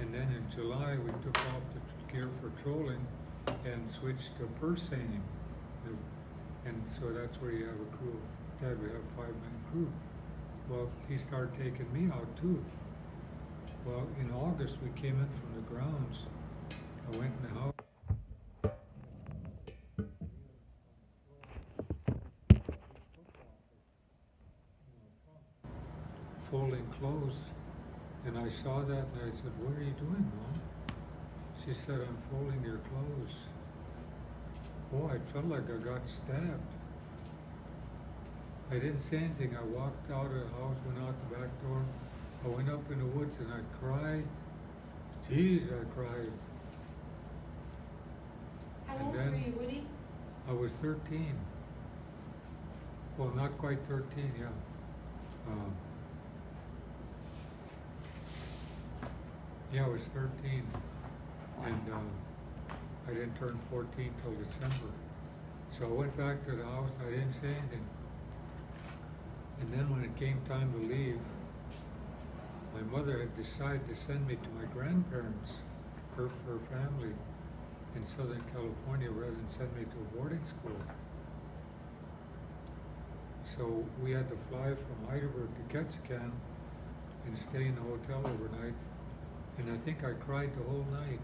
And then in July, we took off the gear for trolling and switched to purse seining. And so that's where you have a crew. Dad, we have a 5-man crew. Well, he started taking me out too. Well, in August, we came in from the grounds. I went in the house. Folding clothes, and I saw that and I said, "What are you doing, Mom?" She said, "I'm folding your clothes." Oh, I felt like I got stabbed. I didn't say anything. I walked out of the house, went out the back door. I went up in the woods and I cried. Jeez, I cried. How And old then were you, Woody? I was 13. Well, not quite 13, yeah. Yeah, I was 13, and I didn't turn 14 till December. So I went back to the house, I didn't say anything. And then when it came time to leave, my mother had decided to send me to my grandparents, her family, in Southern California, rather than send me to a boarding school. So we had to fly from Heidelberg to Ketchikan and stay in the hotel overnight. And I think I cried the whole night.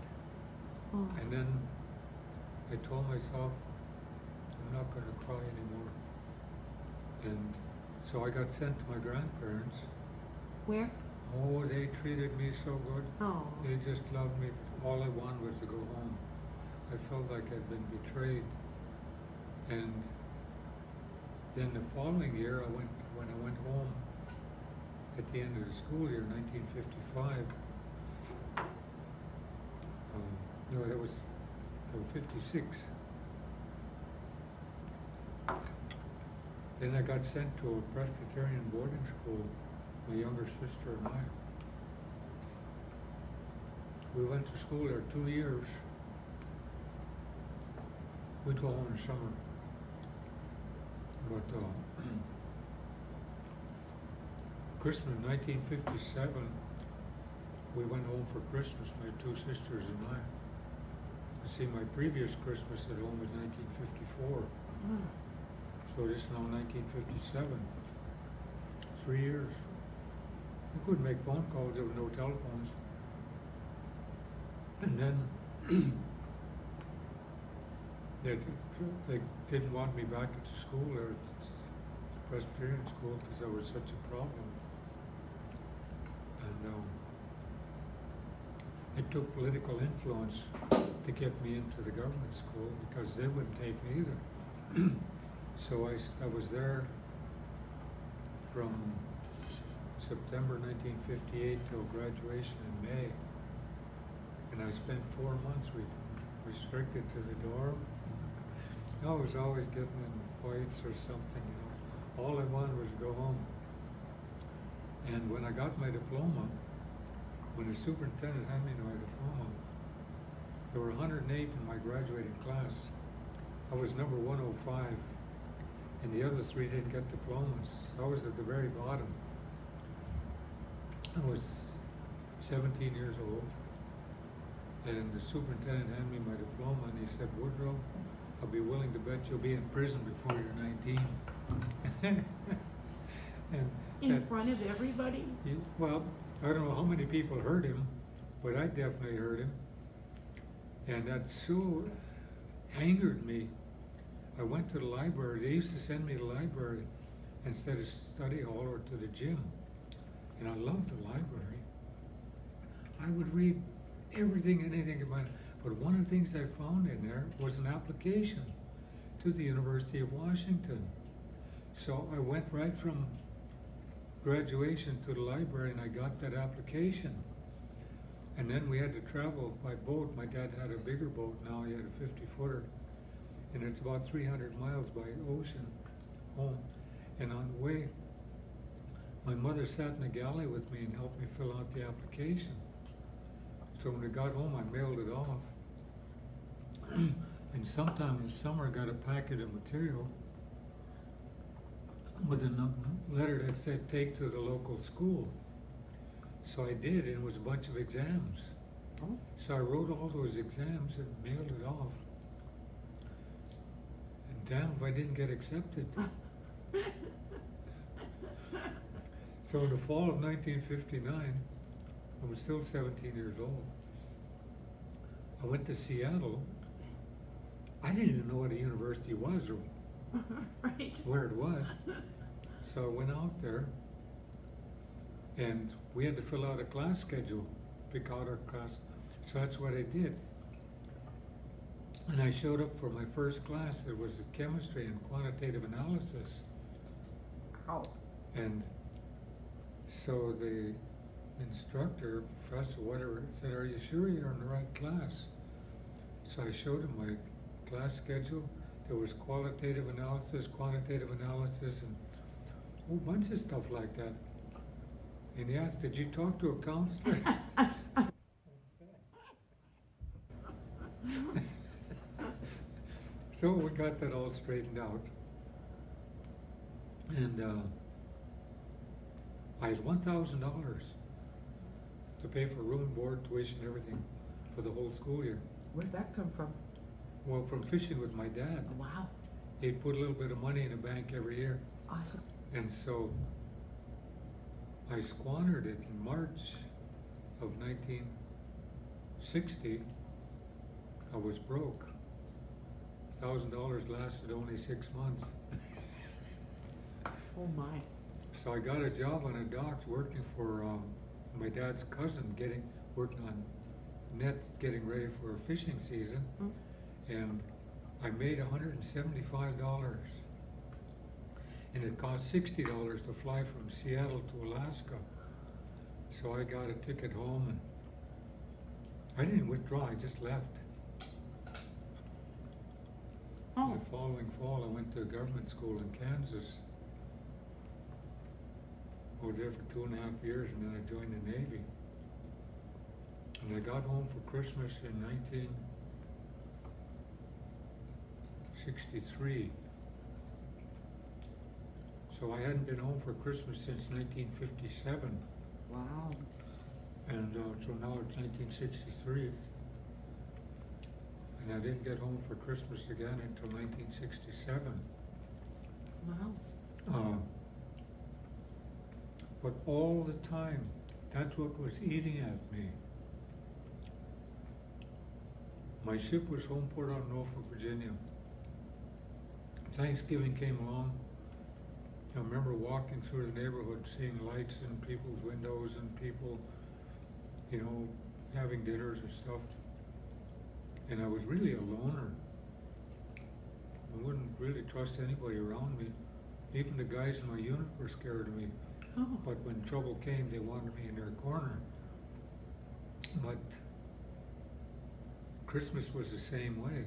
Oh. And then I told myself, I'm not going to cry anymore. And so I got sent to my grandparents. Where? Oh, they treated me so good. Oh. They just loved me. All I wanted was to go home. I felt like I'd been betrayed. And then the following year, when I went home at the end of the school year, 1955, no, that was 56. Then I got sent to a Presbyterian boarding school, my younger sister and I. We went to school there 2 years. We'd go home in summer. But Christmas 1957, we went home for Christmas, my two sisters and I. You see, my previous Christmas at home was 1954. So this is now 1957. 3 years. We couldn't make phone calls, there were no telephones. And then they didn't want me back at the school there, at Presbyterian school, because I was such a problem. And it took political influence to get me into the government school, because they wouldn't take me either. So I was there from September 1958 till graduation in May. And I spent 4 months restricted to the dorm. I was always getting in fights or something, you know. All I wanted was to go home. And when I got my diploma, when the superintendent handed me my diploma, there were 108 in my graduating class. I was number 105, and the other 3 didn't get diplomas. So I was at the very bottom. I was 17 years old, and the superintendent handed me my diploma, and he said, "Woodrow, I'll be willing to bet you'll be in prison before you're 19. And in front of everybody? Well, I don't know how many people heard him, but I definitely heard him. And that so angered me. I went to the library. They used to send me to the library instead of study hall or to the gym. And I loved the library. I would read everything, anything about it. But one of the things I found in there was an application to the University of Washington. So I went right from graduation to the library and I got that application. And then we had to travel by boat. My dad had a bigger boat now, he had a 50-footer. And it's about 300 miles by ocean home. And on the way, my mother sat in the galley with me and helped me fill out the application. So when I got home, I mailed it off. And sometime in summer, I got a packet of material with a letter that said, "Take to the local school." So I did, and it was a bunch of exams. Oh. So I wrote all those exams and mailed it off. And damn if I didn't get accepted. So in the fall of 1959, I was still 17 years old. I went to Seattle. I didn't even know what a university was or Right. where it was. So I went out there, and we had to fill out a class schedule, pick out our class. So that's what I did. And I showed up for my first class. It was chemistry and quantitative analysis. Oh. And so the instructor, professor, whatever, said, "Are you sure you're in the right class?" So I showed him my class schedule. There was qualitative analysis, quantitative analysis, and a whole bunch of stuff like that. And he asked, "Did you talk to a counselor?" So we got that all straightened out. And I had $1,000 to pay for room, board, tuition, everything for the whole school year. Where'd that come from? Well, from fishing with my dad. Wow. He'd put a little bit of money in the bank every year. Awesome. And so I squandered it in March of 1960. I was broke. $1,000 lasted only 6 months. Oh my. So I got a job on the docks working for my dad's cousin, working on nets, getting ready for a fishing season. Mm. And I made $175. And it cost $60 to fly from Seattle to Alaska. So I got a ticket home, and I didn't withdraw, I just left. Oh. The following fall, I went to a government school in Kansas. I was there for 2.5 years, and then I joined the Navy. And I got home for Christmas in 1963. So I hadn't been home for Christmas since 1957. Wow. And so now it's 1963. And I didn't get home for Christmas again until 1967. Wow. But all the time, that's what was eating at me. My ship was home port on Norfolk, Virginia. Thanksgiving came along. I remember walking through the neighborhood, seeing lights in people's windows and people, having dinners and stuff. And I was really a loner. I wouldn't really trust anybody around me. Even the guys in my unit were scared of me. Oh. But when trouble came, they wanted me in their corner. But Christmas was the same way.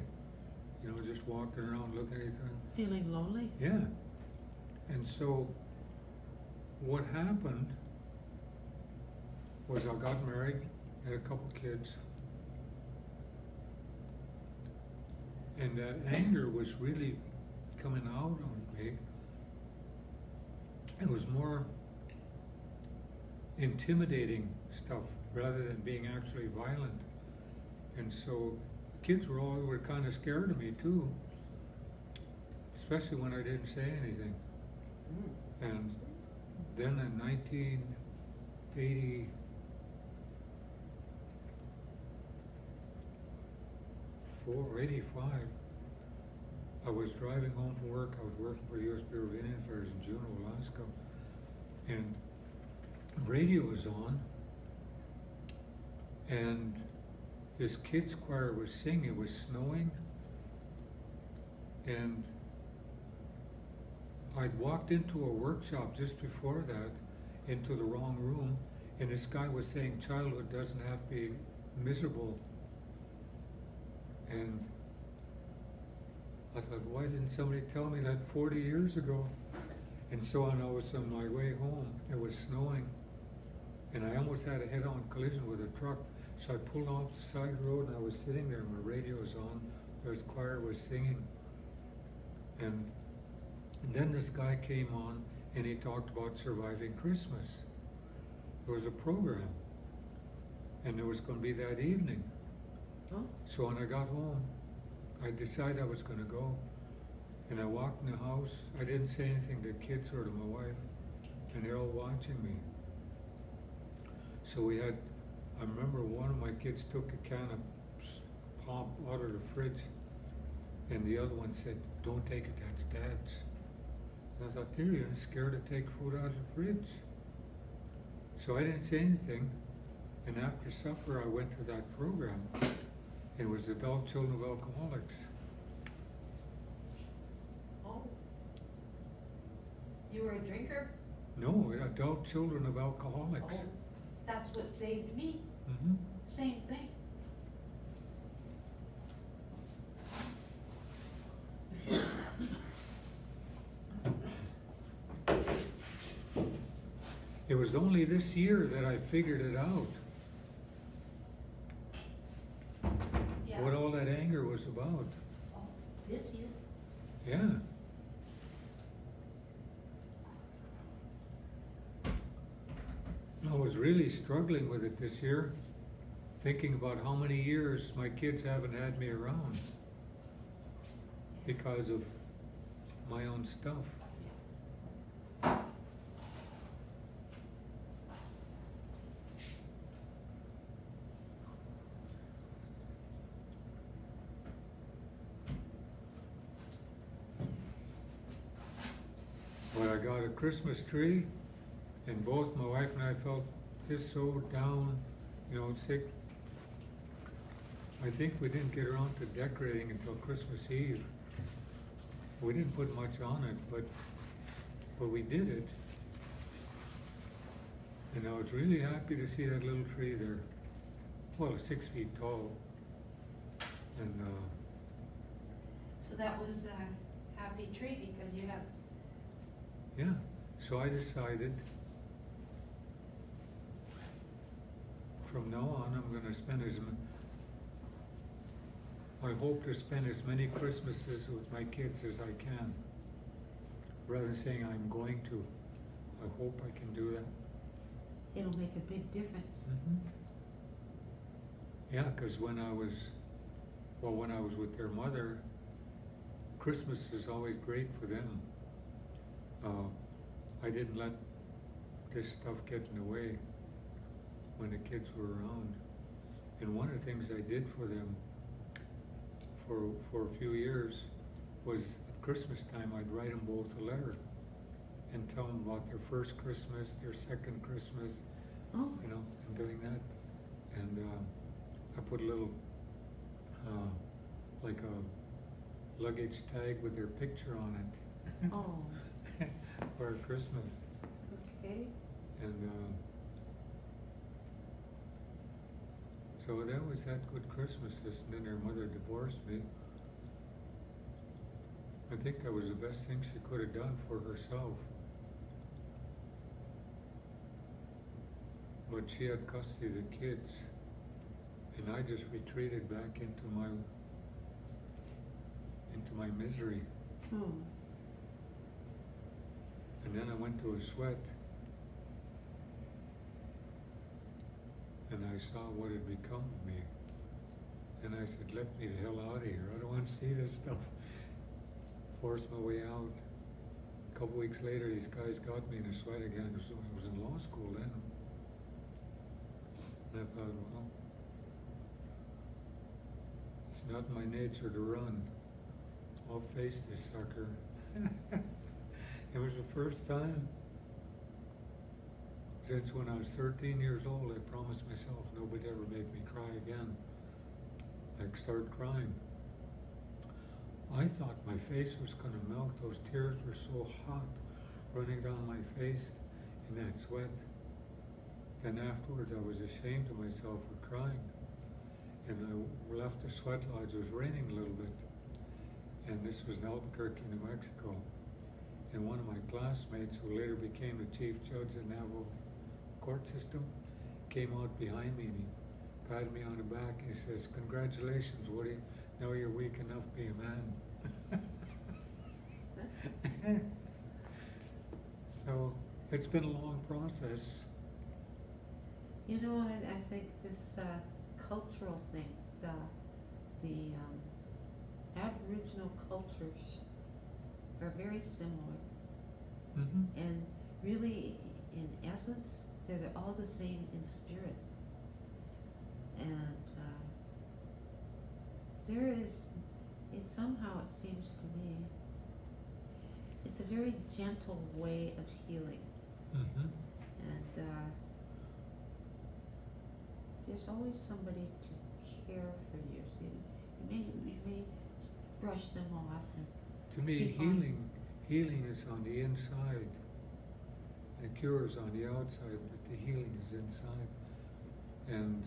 Just walking around looking at anything. Feeling lonely? Yeah. And so what happened was I got married, had a couple kids, and that anger was really coming out on me. It was more intimidating stuff rather than being actually violent. And so kids were kind of scared of me too, especially when I didn't say anything. Mm. And then in 1984, 85, I was driving home from work. I was working for the U.S. Bureau of Indian Affairs in Juneau, Alaska, and radio was on, and this kids choir was singing. It was snowing, and I'd walked into a workshop just before that, into the wrong room, and this guy was saying childhood doesn't have to be miserable. And I thought, why didn't somebody tell me that 40 years ago? And so on, I was on my way home. It was snowing, and I almost had a head-on collision with a truck. So I pulled off the side of the road, and I was sitting there, my radio was on, this choir was singing. And then this guy came on, and he talked about surviving Christmas. It was a program. and there was going to be that evening. Oh, So when I got home, I decided I was going to go. And I walked in the house. I didn't say anything to the kids or to my wife. And they're all watching me. So we had, I remember one of my kids took a can of pop out of the fridge. And the other one said, "Don't take it, that's Dad's." And I thought, "Dear, you're scared to take food out of the fridge." So I didn't say anything. And after supper, I went to that program. It was Adult Children of Alcoholics. Oh. You were a drinker? No, Adult Children of Alcoholics. Oh, that's what saved me. Mm-hmm. Same thing. It was only this year that I figured it out, Yeah. what all that anger was about. Oh, this year? Yeah. I was really struggling with it this year, thinking about how many years my kids haven't had me around because of my own stuff. But I got a Christmas tree, and both my wife and I felt just so down, sick. I think we didn't get around to decorating until Christmas Eve. We didn't put much on it, but we did it. And I was really happy to see that little tree there. Well, 6 feet tall. And So that was a happy tree because you have, yeah, so I decided from now on I'm going to spend I hope to spend as many Christmases with my kids as I can. Rather than saying I'm going to, I hope I can do that. it'll make a big difference. Yeah, because when I was with their mother, Christmas is always great for them. I didn't let this stuff get in the way when the kids were around. And one of the things I did for them for a few years was at Christmas time I'd write them both a letter and tell them about their first Christmas, their second Christmas, Oh, and doing that. And I put a little, like a luggage tag with their picture on it. oh, For Christmas. okay. And so that was that good Christmases, and then their mother divorced me. I think that was the best thing she could have done for herself. But she had custody of the kids, and I just retreated back into my misery. Oh, And then I went to a sweat, and I saw what had become of me. And I said, "Let me the hell out of here. I don't want to see this stuff." Forced my way out. A couple weeks later, these guys got me in a sweat again. So I was in law school then. And I thought, well, it's not in my nature to run. I'll face this sucker. It was the first time since when I was 13 years old, I promised myself nobody'd ever make me cry again. I started crying. I thought my face was going to melt. Those tears were so hot running down my face in that sweat. Then afterwards I was ashamed of myself for crying. And I left the sweat lodge. It was raining a little bit. And this was in Albuquerque, New Mexico. And one of my classmates, who later became the chief judge in the Navajo court system, came out behind me and he patted me on the back and he says, "Congratulations, Woody. Now you're weak enough to be a man." So it's been a long process. You know, I think this cultural thing, the Aboriginal cultures are very similar, Mm-hmm. and really, in essence, they're all the same in spirit. And there is, it somehow, it seems to me, it's a very gentle way of healing. Mm-hmm. And there's always somebody to care for you. You may brush them off. And To me, keep on. healing is on the inside. The cure is on the outside, but the healing is inside. And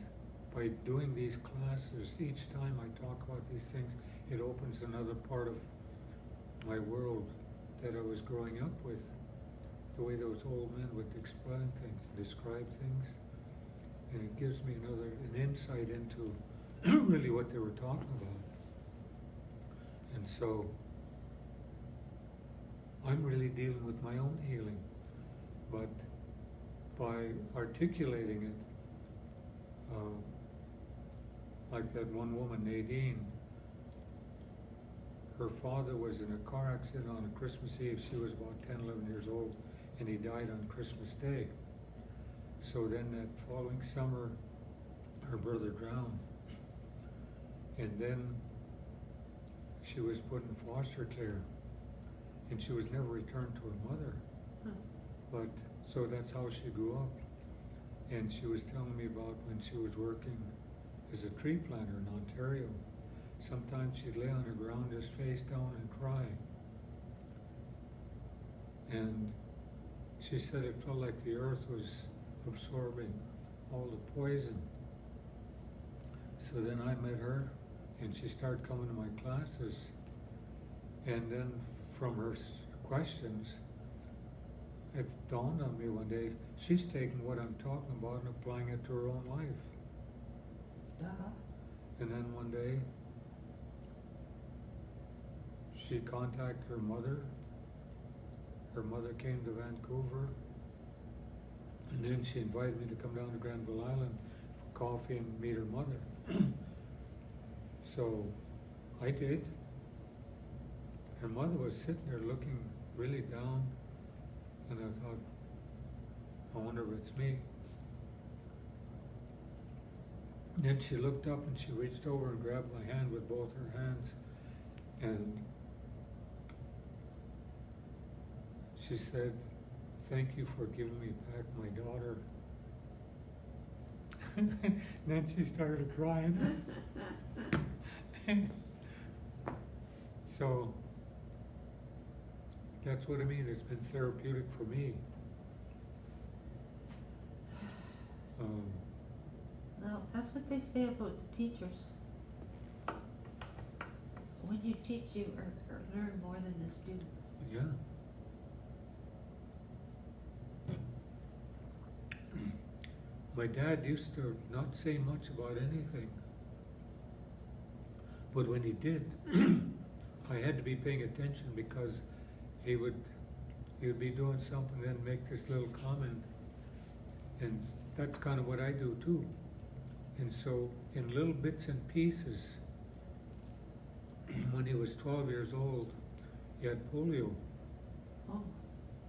by doing these classes, each time I talk about these things, it opens another part of my world that I was growing up with. The way those old men would explain things, describe things, and it gives me an insight into really what they were talking about. And so I'm really dealing with my own healing, but by articulating it, like that one woman, Nadine, her father was in a car accident on a Christmas Eve. She was about 10, 11 years old, and he died on Christmas Day. So then that following summer, her brother drowned. And then she was put in foster care, and she was never returned to her mother. But, so that's how she grew up. And she was telling me about when she was working as a tree planter in Ontario. Sometimes she'd lay on the ground just face down and cry. And she said it felt like the earth was absorbing all the poison. So then I met her, and she started coming to my classes. And then from her questions, it dawned on me one day, she's taking what I'm talking about and applying it to her own life. And then one day, she contacted her mother. Her mother came to Vancouver, and then she invited me to come down to Granville Island for coffee and meet her mother. So I did. Her mother was sitting there looking really down, and I thought, I wonder if it's me. And then she looked up and she reached over and grabbed my hand with both her hands, and she said, "Thank you for giving me back my daughter." And then she started crying. So that's what I mean. It's been therapeutic for me. Well, that's what they say about the teachers. When you teach, you learn more than the students. Yeah. My dad used to not say much about anything. But when he did, I had to be paying attention, because he would be doing something and then make this little comment. And that's kind of what I do too. And so in little bits and pieces, when he was 12 years old, he had polio. Oh,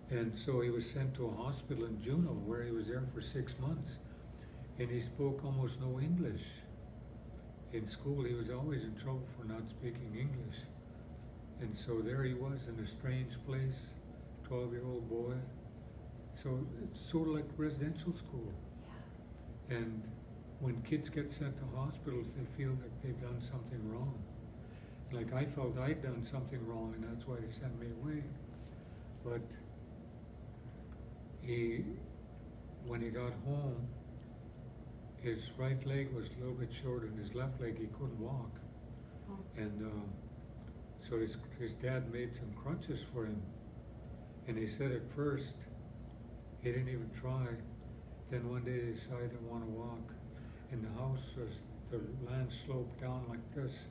And so he was sent to a hospital in Juneau, where he was there for 6 months. And he spoke almost no English. In school, he was always in trouble for not speaking English. And so there he was in a strange place, 12-year-old boy. So it's sort of like residential school. yeah. And when kids get sent to hospitals, they feel that they've done something wrong. Like I felt I'd done something wrong, and that's why they sent me away. But when he got home, his right leg was a little bit shorter than his left leg. He couldn't walk. Oh. And so his dad made some crutches for him. And he said at first, he didn't even try. Then one day he decided, I want to walk. And the land sloped down like this.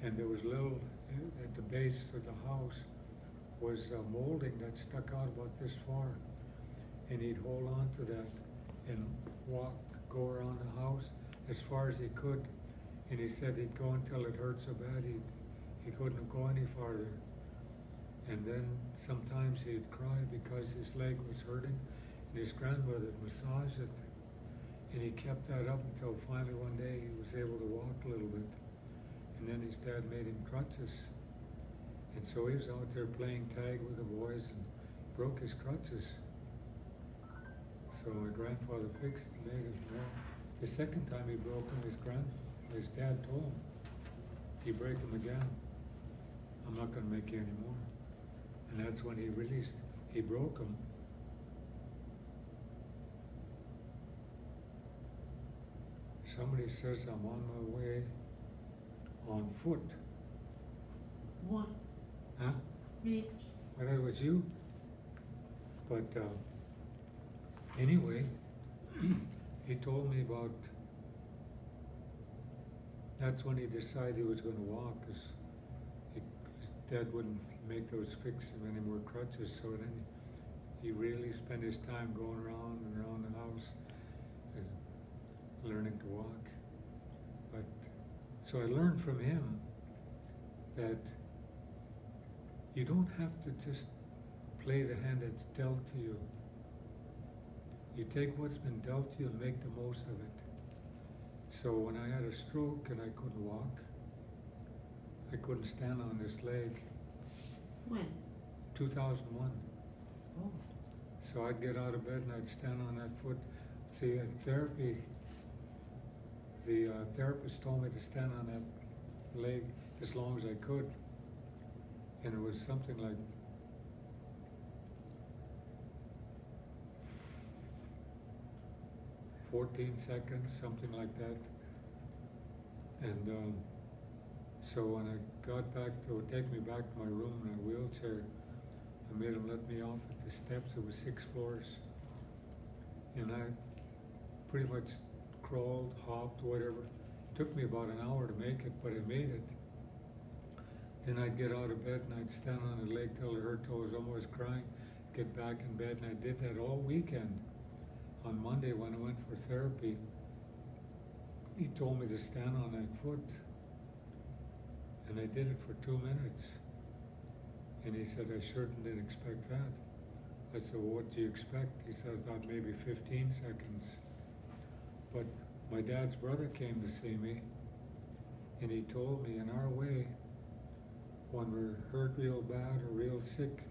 And there was little, at the base of the house, was a molding that stuck out about this far. And he'd hold on to that and walk go around the house as far as he could. And he said he'd go until it hurt so bad he couldn't go any farther. And then sometimes he'd cry because his leg was hurting, and his grandmother would massage it. And he kept that up until finally one day he was able to walk a little bit. And then his dad made him crutches. And so he was out there playing tag with the boys and broke his crutches. So my grandfather fixed it and made it well. The second time he broke them, his dad told him, "You break them again, I'm not going to make you anymore." And that's when he broke them. Somebody says I'm on my way on foot. What? Huh? Me? Well, that was you. But anyway, he told me about, that's when he decided he was going to walk, because his dad wouldn't make those fix him any more crutches, so then he really spent his time going around and around the house and learning to walk. But so I learned from him that you don't have to just play the hand that's dealt to you. You take what's been dealt to you and make the most of it. So when I had a stroke and I couldn't walk, I couldn't stand on this leg. When? 2001. Oh. So I'd get out of bed and I'd stand on that foot. See, in therapy, the therapist told me to stand on that leg as long as I could. And it was something like 14 seconds, something like that. And so when I got back, they would take me back to my room in a wheelchair. I made them let me off at the steps. It was 6 floors. And I pretty much crawled, hopped, whatever. It took me about an hour to make it, but I made it. Then I'd get out of bed and I'd stand on a leg till it hurt, till I was almost crying, get back in bed, and I did that all weekend. On Monday when I went for therapy, he told me to stand on that foot. And I did it for 2 minutes. And he said, "I sure didn't expect that." I said, "Well, what do you expect?" He said, "I thought maybe 15 seconds. But my dad's brother came to see me, and he told me, in our way, when we're hurt real bad or real sick,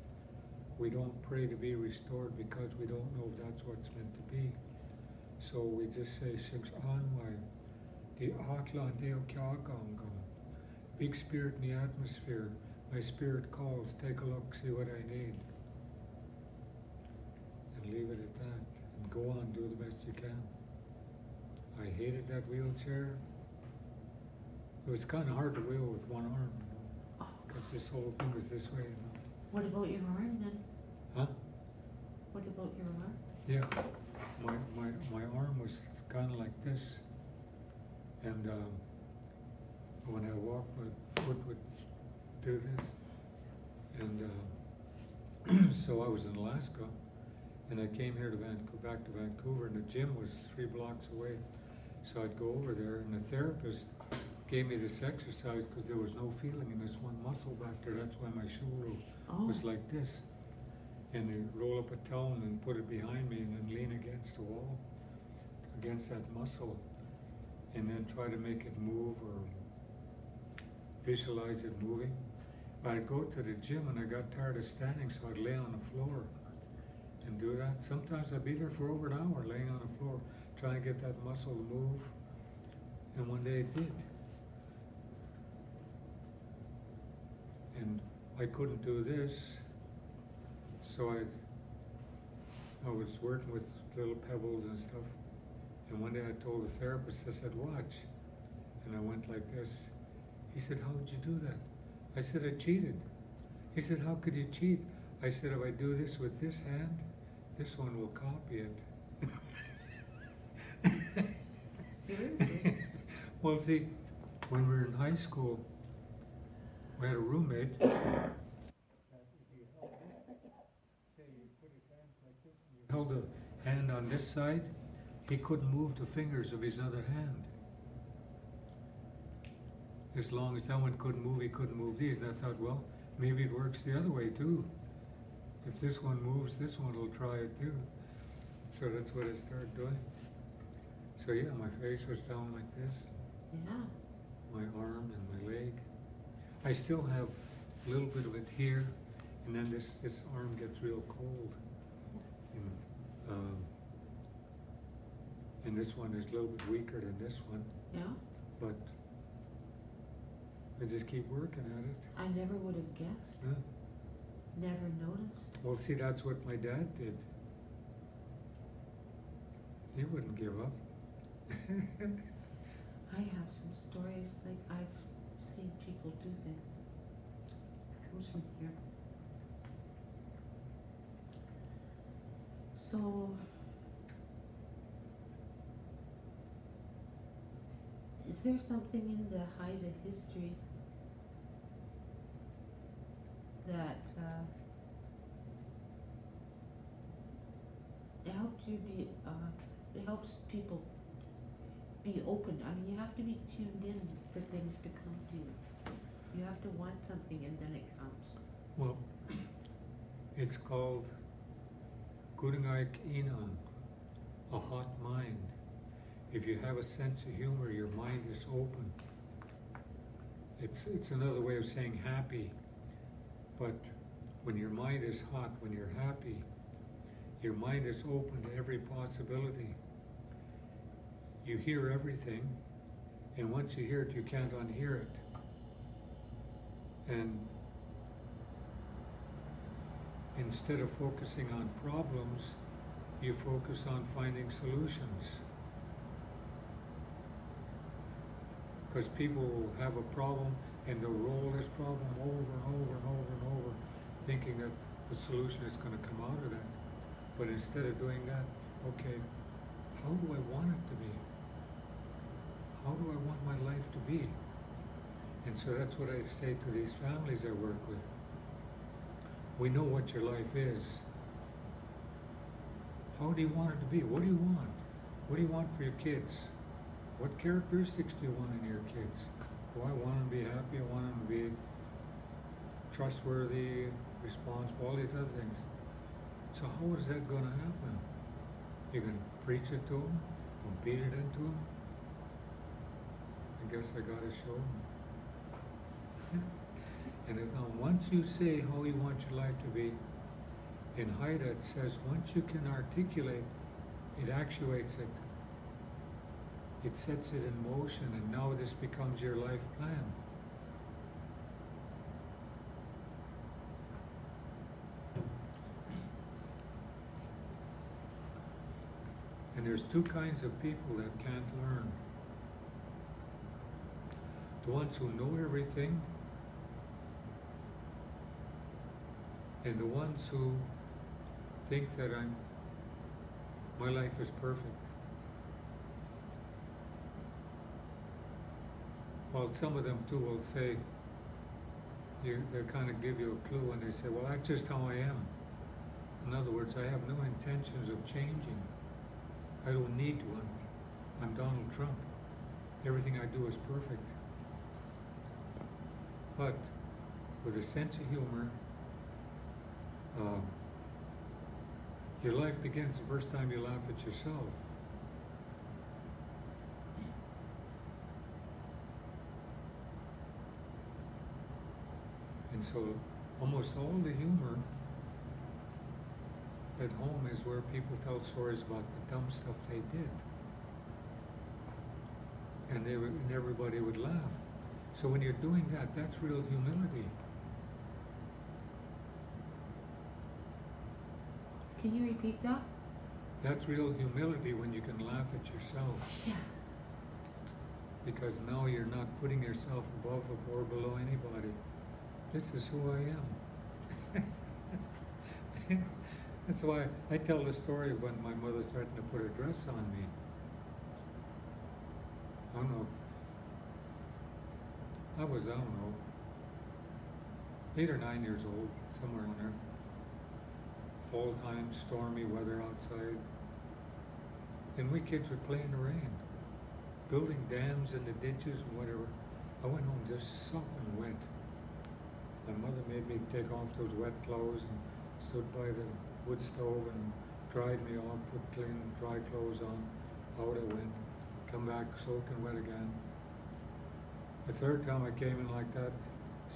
we don't pray to be restored because we don't know if that's what's meant to be. So we just say, big spirit in the atmosphere, my spirit calls, take a look, see what I need." And leave it at that, and go on, do the best you can. I hated that wheelchair. It was kind of hard to wheel with one arm, because this whole thing was this way, What about your arm then? Huh? What about your arm? Yeah, my arm was kind of like this, and when I walked, my foot would do this, and so I was in Alaska, and I came here to back to Vancouver, and the gym was 3 blocks away, so I'd go over there, and the therapist gave me this exercise because there was no feeling in this one muscle back there. That's why my shoulder was like this. And they roll up a towel and put it behind me and then lean against the wall, against that muscle, and then try to make it move or visualize it moving. But I'd go to the gym and I got tired of standing, so I'd lay on the floor and do that. Sometimes I'd be there for over an hour laying on the floor, trying to get that muscle to move. And one day it did. And I couldn't do this, so I was working with little pebbles and stuff. And one day I told the therapist, I said, "Watch." And I went like this. He said, "How would you do that?" I said, "I cheated." He said, "How could you cheat?" I said, "If I do this with this hand, this one will copy it." Seriously? Well, see, when we were in high school, we had a roommate. Held a hand on this side, he couldn't move the fingers of his other hand. As long as that one couldn't move, he couldn't move these. And I thought, well, maybe it works the other way too. If this one moves, this one will try it too. So that's what I started doing. So yeah, my face was down like this, Yeah. my arm and my leg. I still have a little bit of it here, and then this arm gets real cold. And this one is a little bit weaker than this one, Yeah. but I just keep working at it. I never would have guessed. Yeah. Never noticed. Well, see, that's what my dad did. He wouldn't give up. I have some stories, like I've seen people do things. It comes from here. So, is there something in the Haida history that helped you be, it helps people be open? I mean, you have to be tuned in for things to come to you. You have to want something and then it comes. Well, it's called ihlgiigaa, a hot mind. If you have a sense of humor, your mind is open. It's another way of saying happy. But when your mind is hot, when you're happy, your mind is open to every possibility. You hear everything, and once you hear it, you can't unhear it. And instead of focusing on problems, you focus on finding solutions. Because people will have a problem and they'll roll this problem over and over and over and over, thinking that the solution is going to come out of that. But instead of doing that, okay, how do I want it to be? How do I want my life to be? And so that's what I say to these families I work with. We know what your life is. How do you want it to be? What do you want? What do you want for your kids? What characteristics do you want in your kids? Well, I want them to be happy, I want them to be trustworthy, responsible, all these other things. So how is that going to happen? You're going to preach it to them? Beat it into them? I guess I got to show them. And it's once you say how you want your life to be, in Haida it says once you can articulate, it actuates it. It sets it in motion, and now this becomes your life plan. And there's two kinds of people that can't learn. The ones who know everything, and the ones who think that my life is perfect. Well, some of them too will say, they kind of give you a clue when they say, well, that's just how I am. In other words, I have no intentions of changing. I don't need one. I'm Donald Trump. Everything I do is perfect. But with a sense of humor, your life begins the first time you laugh at yourself. And so almost all the humor at home is where people tell stories about the dumb stuff they did. And everybody would laugh. So when you're doing that, that's real humility. Can you repeat that? That's real humility when you can laugh at yourself. Yeah. Because now you're not putting yourself above or below anybody. This is who I am. That's why I tell the story of when my mother threatened to put a dress on me. I don't know. I don't know, 8 or 9 years old, somewhere on there. Fall time, stormy weather outside. And we kids would play in the rain, building dams in the ditches and whatever. I went home just sopping wet. My mother made me take off those wet clothes and stood by the wood stove and dried me off, put clean, dry clothes on. Out I went, come back soaking wet again. The third time I came in like that,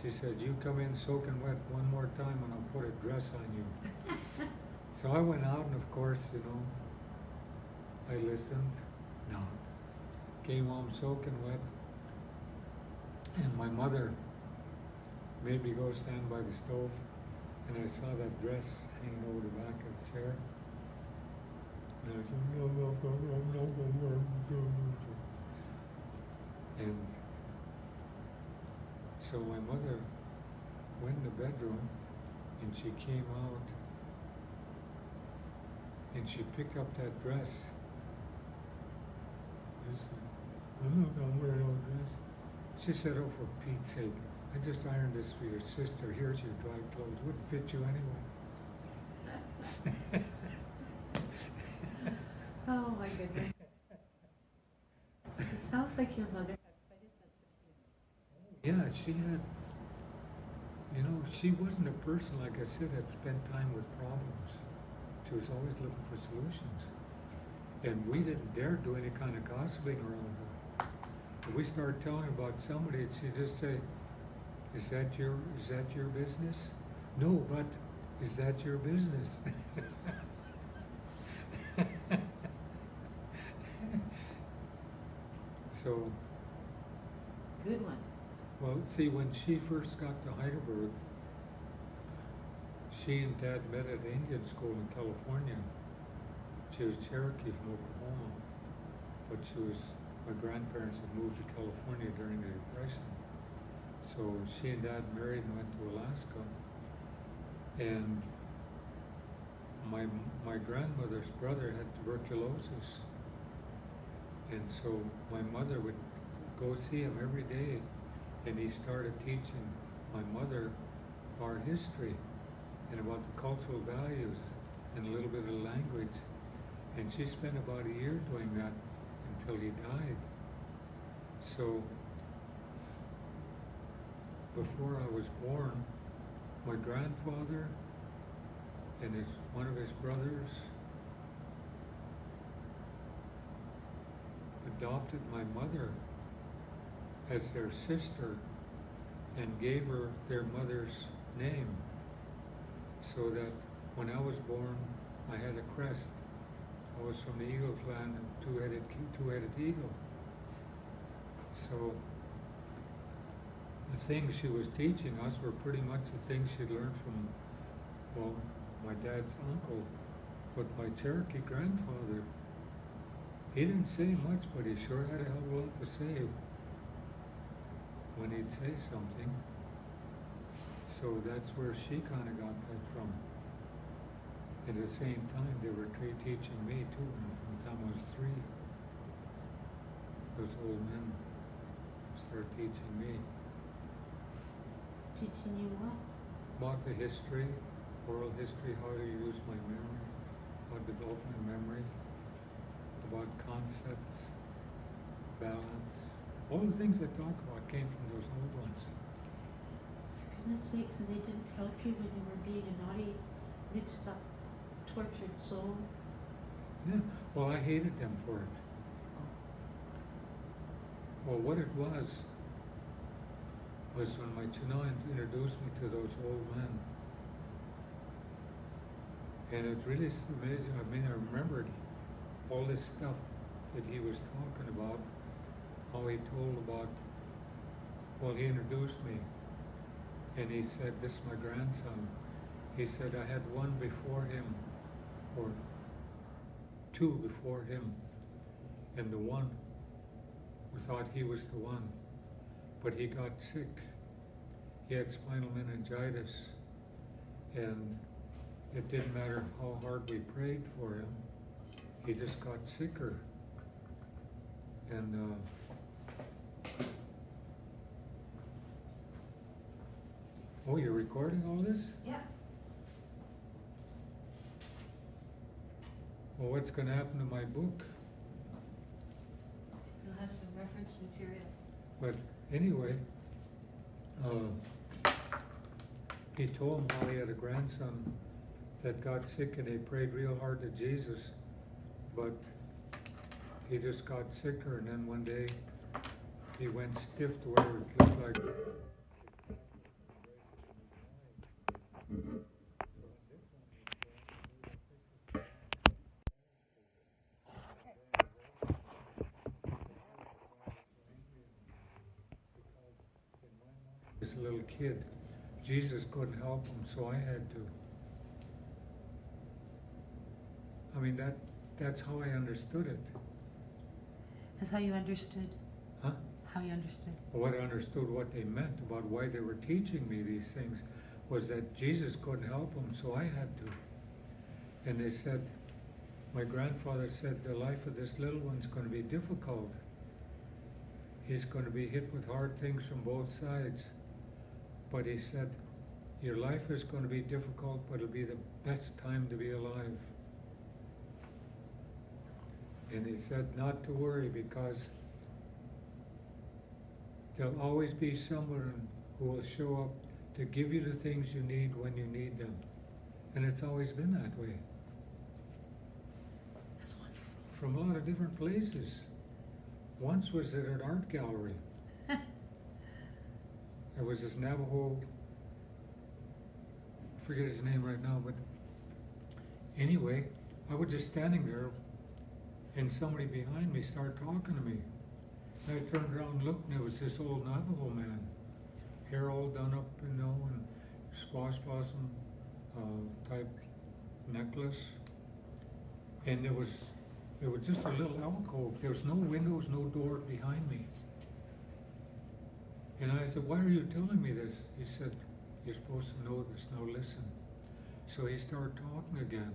she said, "You come in soaking wet one more time and I'll put a dress on you." So I went out and of course, I listened, no. Came home soaking wet. And my mother made me go stand by the stove, and I saw that dress hanging over the back of the chair. And I said, "No, I'm not going to wear it." And so my mother went in the bedroom, and she came out, and she picked up that dress. I said, "I'm not going to wear no dress." She said, "Oh, for Pete's sake, I just ironed this for your sister. Here's your dry clothes. Wouldn't fit you anyway." Oh my goodness. It sounds like your mother had quite a sense of humor. Yeah, she had, she wasn't a person, like I said, that spent time with problems. She was always looking for solutions. And we didn't dare do any kind of gossiping around her. If we started telling about somebody, she'd just say, is that your business? No, but is that your business? So, Good one. well, see, when she first got to Heidelberg, she and Dad met at Indian school in California. She was Cherokee from Oklahoma, but my grandparents had moved to California during the Depression. So she and Dad married and went to Alaska. And my grandmother's brother had tuberculosis. And so my mother would go see him every day, and he started teaching my mother our history and about the cultural values and a little bit of language. And she spent about a year doing that until he died. So before I was born, my grandfather and one of his brothers adopted my mother as their sister and gave her their mother's name, so that when I was born, I had a crest. I was from the Eagle clan, two-headed eagle. So the things she was teaching us were pretty much the things she'd learned from, well, my dad's uncle, but my Cherokee grandfather. He didn't say much, but he sure had a hell of a lot to say when he'd say something. So that's where she kind of got that from. At the same time, they were teaching me too, and from the time I was 3. Those old men started teaching me. Teaching you what? About the history, oral history, how to use my memory, how to develop my memory, about concepts, balance. All the things I talk about came from those old ones. For goodness sakes, and they didn't help you when you were being a naughty, mixed up, tortured soul? Yeah, well, I hated them for it. Well, what it was when my Chinook introduced me to those old men. And it's really amazing. I mean, I remembered all this stuff that he was talking about, how he told about, well, he introduced me, and he said, "This is my grandson." He said, "I had one before him, or 2 before him, and the one, we thought he was the one, but he got sick. He had spinal meningitis, and it didn't matter how hard we prayed for him, he just got sicker." And oh, you're recording all this? Yeah. Well, what's going to happen to my book? reference material. But anyway, he told him how he had a grandson that got sick and he prayed real hard to Jesus, but he just got sicker, and then one day he went stiff to where it looked like as a little kid. Jesus couldn't help him, so I had to. I mean, that's how I understood it. That's how you understood? Huh? How you understood? What I understood what they meant about why they were teaching me these things was that Jesus couldn't help him, so I had to. And they said, my grandfather said, the life of this little one's going to be difficult. He's going to be hit with hard things from both sides. But he said, your life is going to be difficult, but it'll be the best time to be alive. And he said not to worry, because there'll always be someone who will show up to give you the things you need when you need them. And it's always been that way. That's wonderful. From a lot of different places. Once was at an art gallery. There was this Navajo, I forget his name right now, but anyway, I was just standing there and somebody behind me started talking to me. And I turned around and looked, and it was this old Navajo man, hair all done up, you know, and squash blossom type necklace. And it was just a little alcove. There was no windows, no door behind me. And I said, why are you telling me this? He said, you're supposed to know this, now listen. So he started talking again.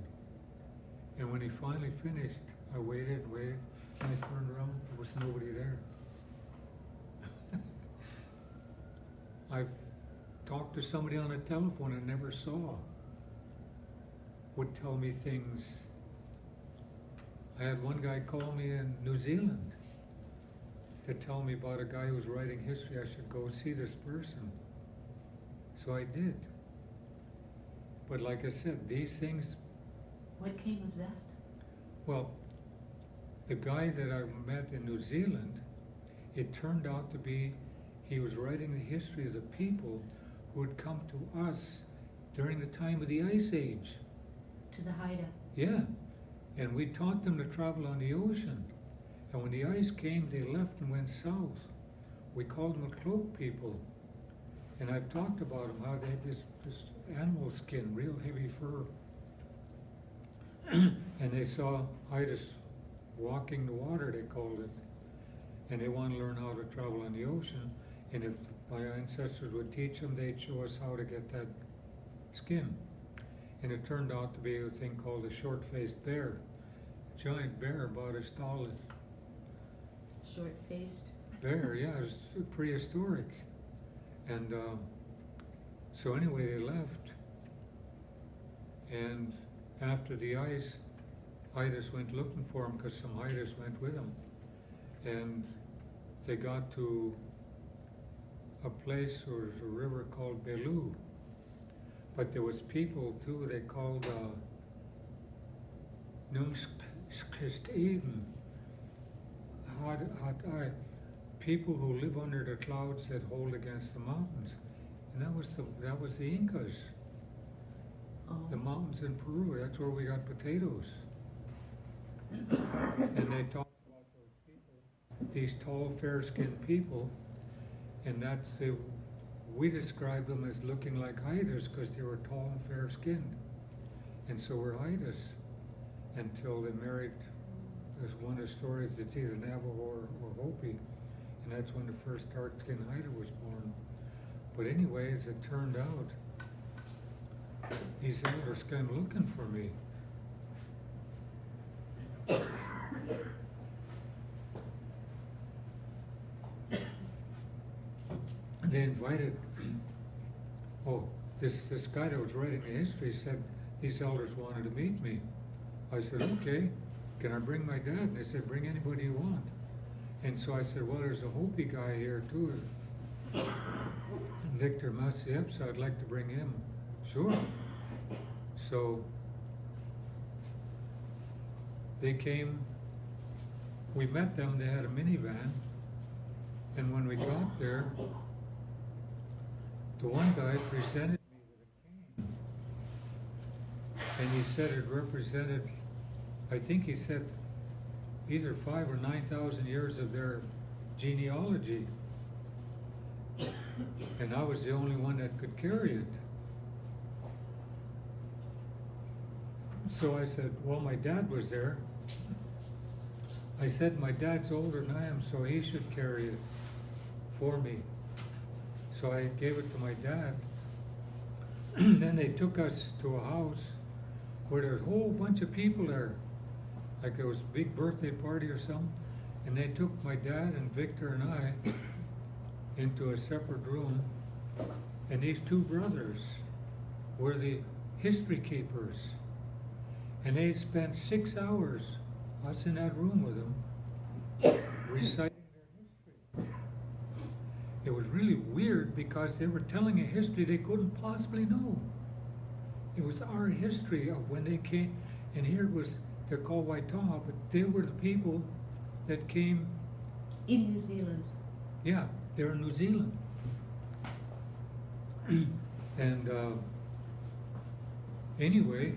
And when he finally finished, I waited, and I turned around, there was nobody there. I've talked to somebody on the telephone I never saw, would tell me things. I had one guy call me in New Zealand to tell me about a guy who's writing history. I should go see this person. So I did. But like I said, these things... What came of that? Well, the guy that I met in New Zealand, it turned out to be, he was writing the history of the people who had come to us during the time of the Ice Age. To the Haida. Yeah. And we taught them to travel on the ocean. And when the ice came, they left and went south. We called them a cloak people. And I've talked about them, how they had this animal skin, real heavy fur. And they saw Haida walking the water, they called it. And they want to learn how to travel on the ocean. And if my ancestors would teach them, they'd show us how to get that skin. And it turned out to be a thing called a short-faced bear. A giant bear about as tall as... Short-faced? Bear, yeah, it was prehistoric. And so anyway, they left. And after the ice, Haidas went looking for him, because some Haidas went with him. And they got to a place where there's a river called Belleau. But there was people too, they called Nungskisteden, people who live under the clouds that hold against the mountains. And that was the Incas. Oh. The mountains in Peru, that's where we got potatoes. And they talked about those people, these tall, fair-skinned people, and we described them as looking like Haidas because they were tall and fair-skinned. And so were Haidas, until they married. There's one of the stories, it's either Navajo or Hopi, and that's when the first dark-skinned Haida was born. But anyway, as it turned out, these elders came looking for me. And they invited, this guy that was writing the history said these elders wanted to meet me. I said, okay, can I bring my dad? And they said, bring anybody you want. And so I said, well, there's a Hopi guy here too, Victor Massiep, so I'd like to bring him. Sure. So they came, we met them, they had a minivan, and when we got there, the one guy presented me with a cane, and he said it represented, I think he said, either 5,000 or 9,000 years of their genealogy. And I was the only one that could carry it. So I said, well, my dad was there. I said, my dad's older than I am, so he should carry it for me. So I gave it to my dad. And then they took us to a house where there's a whole bunch of people there. Like it was a big birthday party or something. And they took my dad and Victor and I into a separate room. And these two brothers were the history keepers. And they spent 6 hours, us in that room with them, reciting their history. It was really weird because they were telling a history they couldn't possibly know. It was our history of when they came, and here it was, they're called Waitaha, but they were the people that came. In New Zealand. Yeah, they're in New Zealand. And anyway,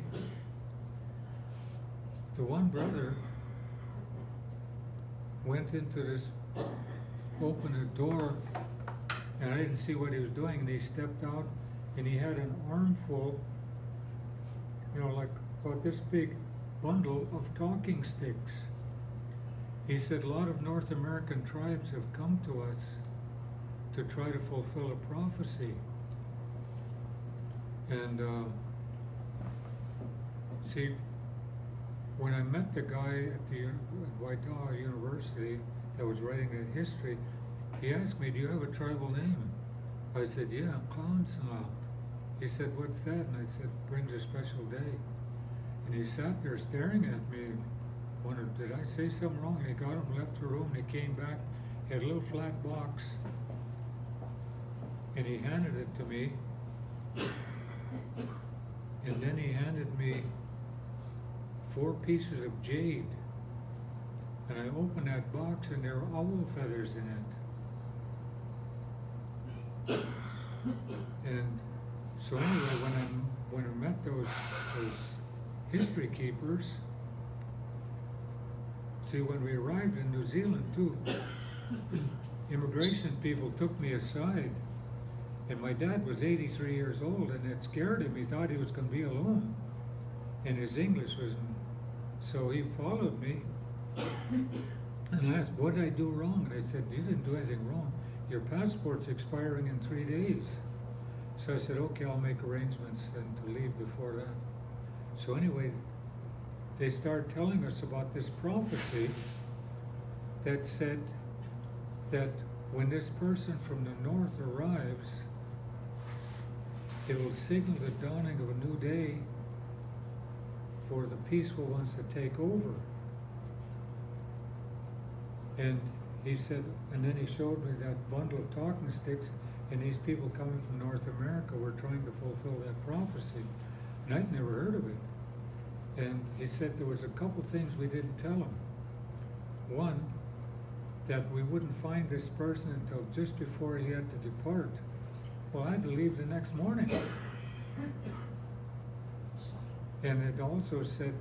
the one brother went into this, opened a door, and I didn't see what he was doing, and he stepped out, and he had an armful, like about this big bundle of talking sticks. He said a lot of North American tribes have come to us to try to fulfill a prophecy. And see, when I met the guy at the Waitaha University that was writing that history, he asked me, do you have a tribal name? I said, yeah, Kansana. He said, what's that? And I said, brings a special day. And he sat there staring at me and wondered, did I say something wrong? And he got him, left the room, and he came back, he had a little flat box, and he handed it to me. And then he handed me 4 pieces of jade. And I opened that box and there were owl feathers in it. And so anyway, when I met those history keepers, see, when we arrived in New Zealand too, immigration people took me aside. And my dad was 83 years old, and it scared him. He thought he was going to be alone. And his English was, so he followed me. And I asked, what did I do wrong? And I said, you didn't do anything wrong. Your passport's expiring in 3 days. So I said, okay, I'll make arrangements then to leave before that. So anyway, they started telling us about this prophecy that said that when this person from the north arrives, it will signal the dawning of a new day for the peaceful ones to take over. And he said, and then he showed me that bundle of talking sticks, and these people coming from North America were trying to fulfill that prophecy. And I'd never heard of it. And he said there was a couple things we didn't tell him. One, that we wouldn't find this person until just before he had to depart. Well, I had to leave the next morning. And it also said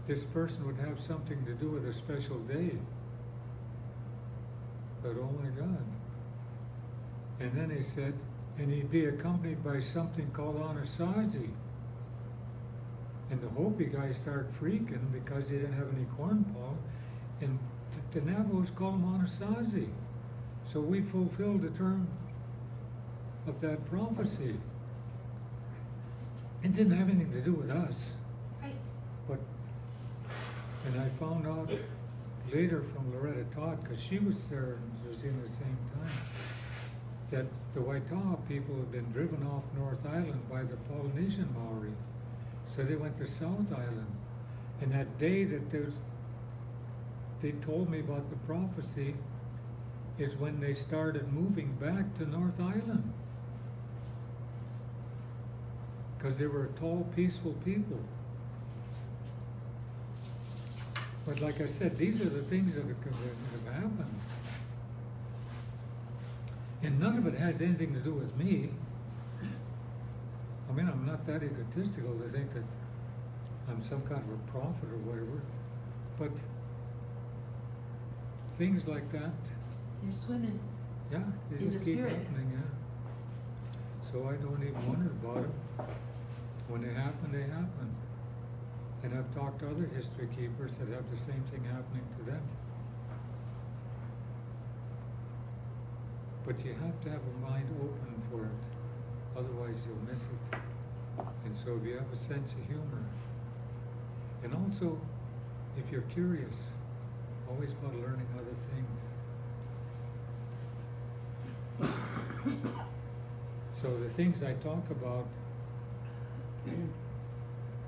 this person would have something to do with a special day. But oh my God. And then he said, and he'd be accompanied by something called Anasazi. And the Hopi guy started freaking because he didn't have any corn pog. And the Navajos call him Anasazi. So we fulfilled the term of that prophecy. It didn't have anything to do with us. Right. But, and I found out later from Loretta Todd, because she was there in New Zealand at the same time, that the Waitaha people had been driven off North Island by the Polynesian Maori. So they went to South Island. And that day that they told me about the prophecy, is when they started moving back to North Island. Because they were tall, peaceful people. But like I said, these are the things that have happened. And none of it has anything to do with me. I mean, I'm not that egotistical to think that I'm some kind of a prophet or whatever. But things like that, You're swimming. yeah, they In just the keep spirit. happening, yeah. So I don't even wonder about them. When they happen, they happen. And I've talked to other history keepers that have the same thing happening to them. But you have to have a mind open for it, otherwise you'll miss it. And so if you have a sense of humor, and also if you're curious, always about learning other things. So the things I talk about,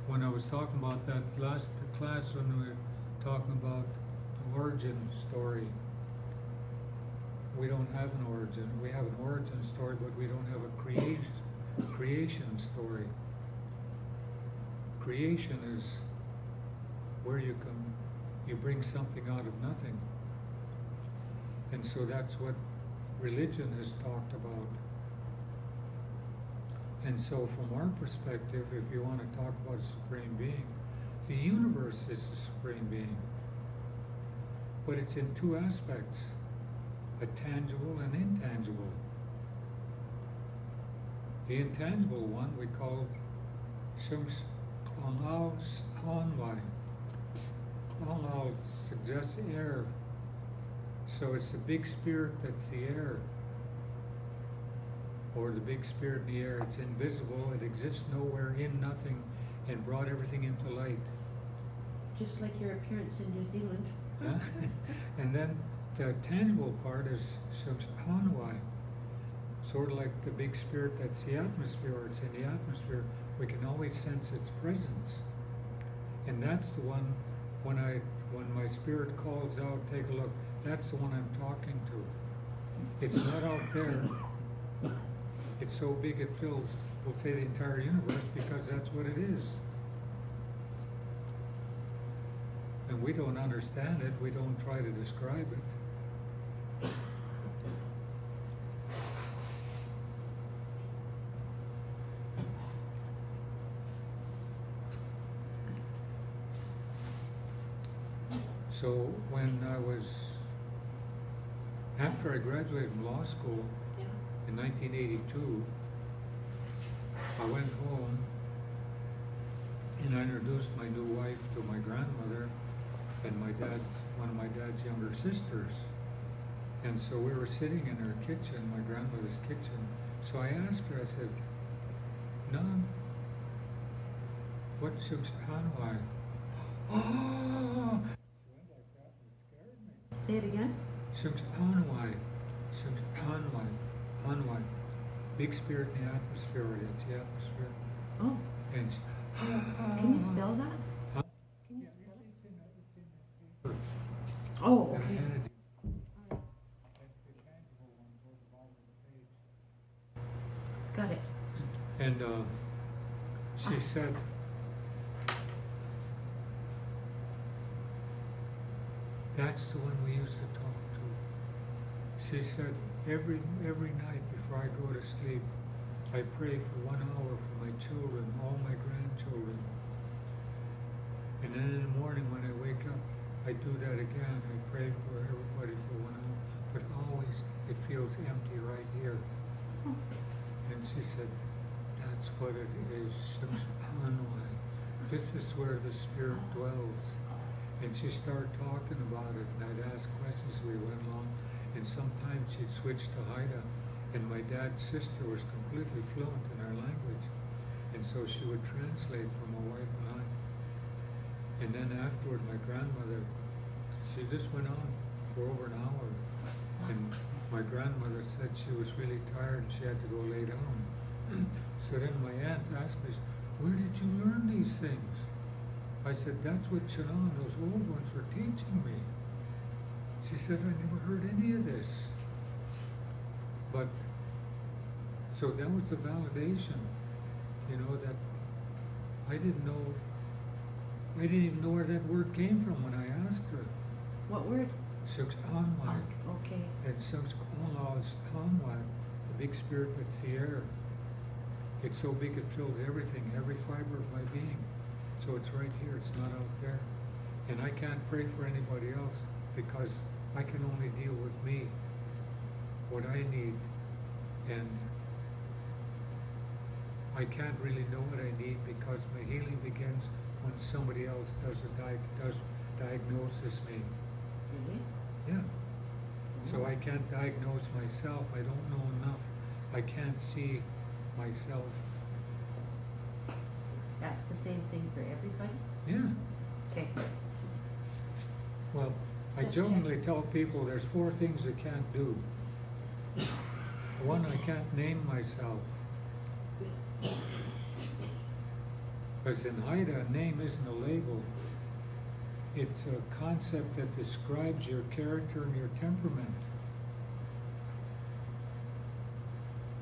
when I was talking about that last class when we were talking about the origin story, we don't have an origin. We have an origin story, but we don't have a creation story. Creation is where you bring something out of nothing. And so that's what religion has talked about. And so from our perspective, if you want to talk about a supreme being, the universe is the supreme being. But it's in two aspects, a tangible and intangible. The intangible one we call Shungs Onlao Hanwai. Onlao suggests air. So it's the big spirit that's the air. Or the big spirit in the air. It's invisible, it exists nowhere, in nothing, and brought everything into light. Just like your appearance in New Zealand. Huh? And then the tangible part is Hanwai. Sort of like the big spirit that's the atmosphere, or it's in the atmosphere. We can always sense its presence. And that's the one, when my spirit calls out, take a look, that's the one I'm talking to. It's not out there. It's so big it fills, we'll say, the entire universe, because that's what it is. And we don't understand it, we don't try to describe it. So when after I graduated from law school, Yeah. in 1982, I went home and I introduced my new wife to my grandmother and one of my dad's younger sisters. And so we were sitting in her kitchen, my grandmother's kitchen. So I asked her, I said, "Nan, what Shungs Hanwai?" Oh! She went like that and it scared me. Say it again. Shungs Hanwai. Shungs Hanwai. Hanwai. Big spirit in the atmosphere, that's the atmosphere. Oh, And can you spell that? Huh? Can you spell it? It's in the paper. Oh, That okay. Kennedy. Alright, That's the tangible one toward the bottom of the page. got it. And she said, "That's the one we used to talk to." She said, every night before I go to sleep, I pray for 1 hour for my children, all my grandchildren. And then in the morning when I wake up, I do that again. I pray for everybody for 1 hour. But always it feels empty right here. And she said, "That's what it is. Hanwai. This is where the spirit dwells." And she started talking about it, and I'd ask questions as we went along. And sometimes she'd switch to Haida, and my dad's sister was completely fluent in our language. And so she would translate for my wife and I. And then afterward, my grandmother, she just went on for over an hour. And my grandmother said she was really tired and she had to go lay down. So then my aunt asked me, "Where did you learn these things?" I said, "That's what Shannon, those old ones, were teaching me." She said, "I never heard any of this." But, so that was the validation, you know, that I didn't even know where that word came from when I asked her. What word? Strathcona. Okay. And Strathcona is Hanwa, the big spirit that's the air. It's so big it fills everything, every fiber of my being. So it's right here, it's not out there. And I can't pray for anybody else because I can only deal with me, what I need. And I can't really know what I need because my healing begins when somebody else does diagnoses me. Really? Yeah. So I can't diagnose myself. I don't know enough. I can't see myself. That's the same thing for everybody? Yeah. Okay. Well, I Just jokingly tell people there's 4 things I can't do. One, I can't name myself. Because in Haida, a name isn't a label. It's a concept that describes your character and your temperament.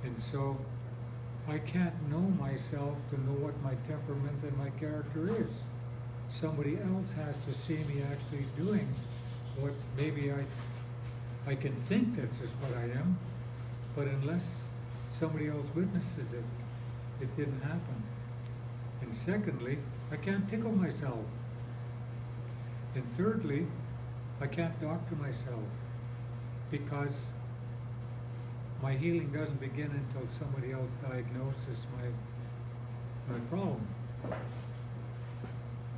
And so, I can't know myself to know what my temperament and my character is. Somebody else has to see me actually doing what maybe I can think that's just what I am, but unless somebody else witnesses it, it didn't happen. And secondly, I can't tickle myself. And thirdly, I can't doctor myself because my healing doesn't begin until somebody else diagnoses my problem.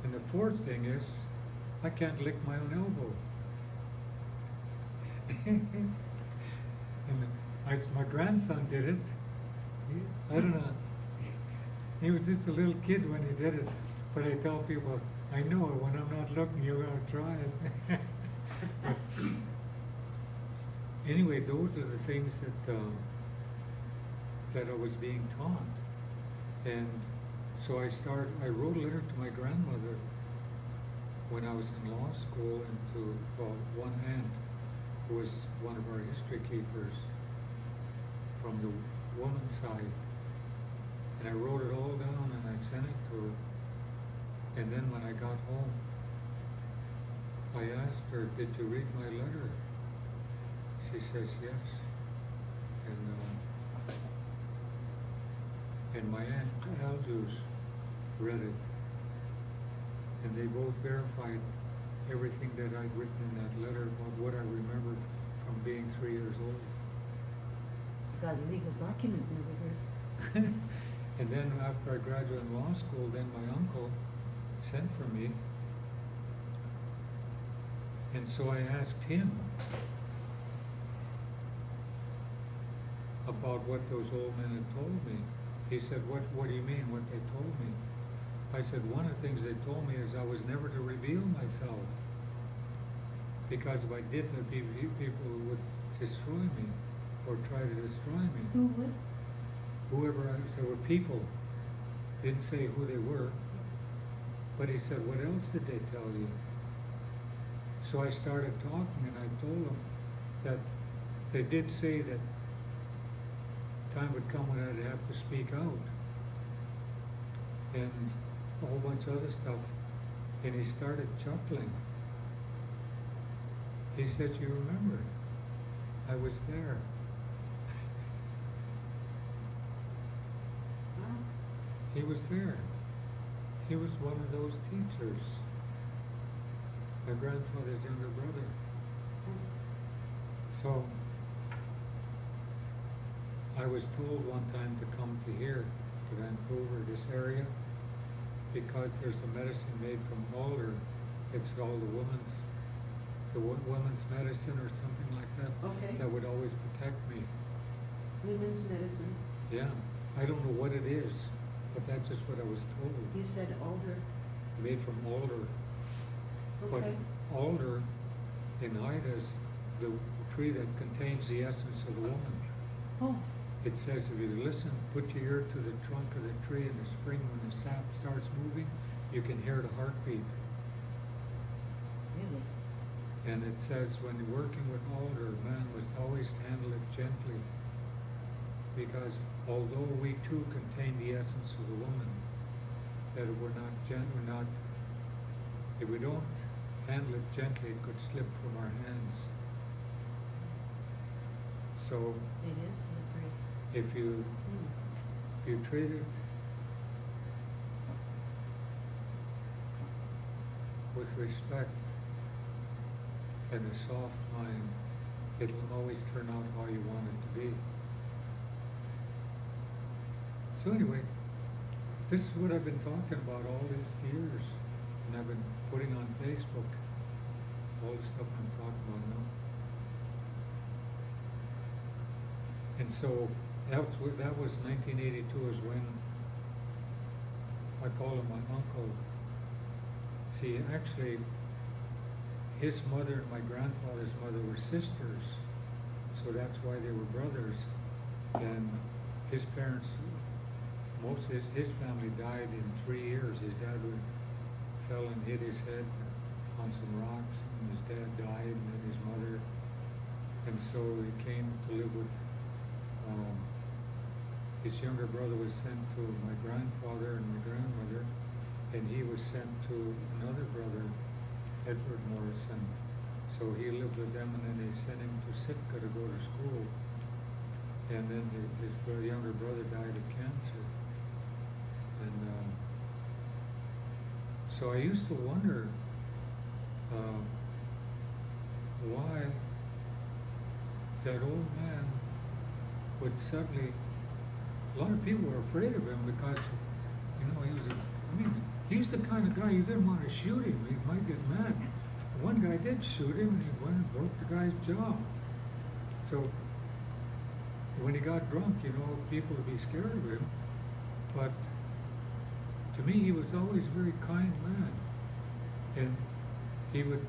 And the 4th thing is, I can't lick my own elbow. And my grandson did it. I don't know. He was just a little kid when he did it. But I tell people, I know when I'm not looking, you're going to try it. But anyway, those are the things that I was being taught. And so I wrote a letter to my grandmother when I was in law school and to one aunt who was one of our history keepers from the woman's side. And I wrote it all down and I sent it to her. And then when I got home, I asked her, "Did you read my letter?" She says yes. And my aunt Alju's read it. And they both verified everything that I'd written in that letter about what I remembered from being 3 years old. You got a legal document, in other words. And then after I graduated law school, then my uncle sent for me. And so I asked him about what those old men had told me. He said, what do you mean, what they told me? I said, one of the things they told me is I was never to reveal myself. Because if I did, there'd be people who would destroy me or try to destroy me. Who would? Whoever, there were people, didn't say who they were, but he said, what else did they tell you? So I started talking and I told him that they did say that time would come when I'd have to speak out. And a whole bunch of other stuff. And he started chuckling. He said, you remember, I was there. He was there. He was one of those teachers. My grandfather's younger brother. So, I was told one time to come to here, to Vancouver, this area, because there's a medicine made from alder. It's called the women's medicine or something like that. Okay. That would always protect me. Women's medicine. Yeah. I don't know what it is, but that's just what I was told. You said alder. Made from alder. Okay. But alder in Haida is the tree that contains the essence of the woman. Oh. It says if you listen, put your ear to the trunk of the tree in the spring when the sap starts moving, you can hear the heartbeat. Really? And it says when you're working with alder, man must always handle it gently because although we too contain the essence of the woman, that if we're not, if we don't handle it gently, it could slip from our hands. So It is slippery. if you treat it with respect and a soft mind, it'll always turn out how you want it to be. So anyway, this is what I've been talking about all these years, and I've been putting on Facebook all the stuff I'm talking about now. And so that was 1982 is when I call him my uncle. See, actually, his mother and my grandfather's mother were sisters, so that's why they were brothers. And his parents, most of his family died in 3 years. His dad fell and hit his head on some rocks, and his dad died, and then his mother. And so he came to live with, his younger brother was sent to my grandfather and my grandmother, and he was sent to another brother, Edward Morrison. So he lived with them, and then they sent him to Sitka to go to school. And then his younger brother died of cancer. And so I used to wonder why that old man would suddenly, a lot of people were afraid of him because, you know, he's the kind of guy you didn't want to shoot him. He might get mad. One guy did shoot him, and he went and broke the guy's jaw. So when he got drunk, you know, people would be scared of him. But to me, he was always a very kind man. And he would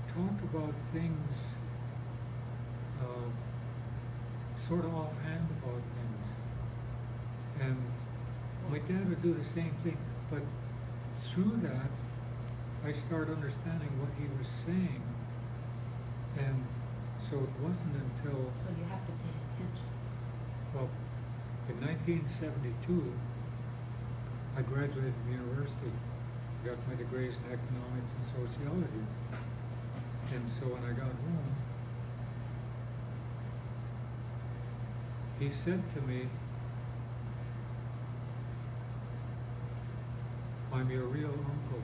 talk about things sort of offhand about things. And my dad would do the same thing. But through that, I started understanding what he was saying. And so it wasn't until, So you have to pay attention. well, in 1972, I graduated from university. I got my degrees in economics and sociology. And so when I got home, he said to me, "I'm your real uncle."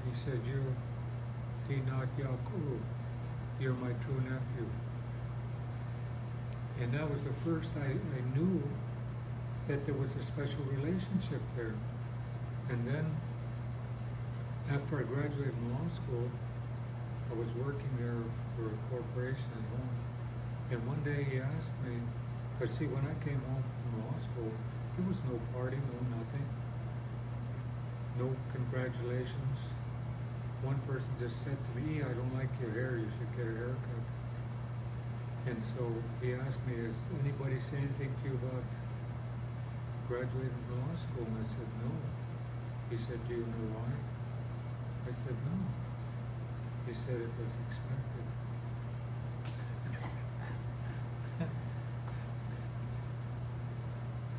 He said, "You're Dinat Yaku. You're my true nephew." And that was the first I knew that there was a special relationship there. And then, after I graduated from law school, I was working there for a corporation at home. And one day he asked me, because see, when I came home from law school, there was no party, no nothing, no congratulations. One person just said to me, "I don't like your hair, you should get a haircut." And so he asked me, "Has anybody say anything to you about graduating from law school?" And I said, "No." He said, "Do you know why?" I said, "No." He said, "It was expected."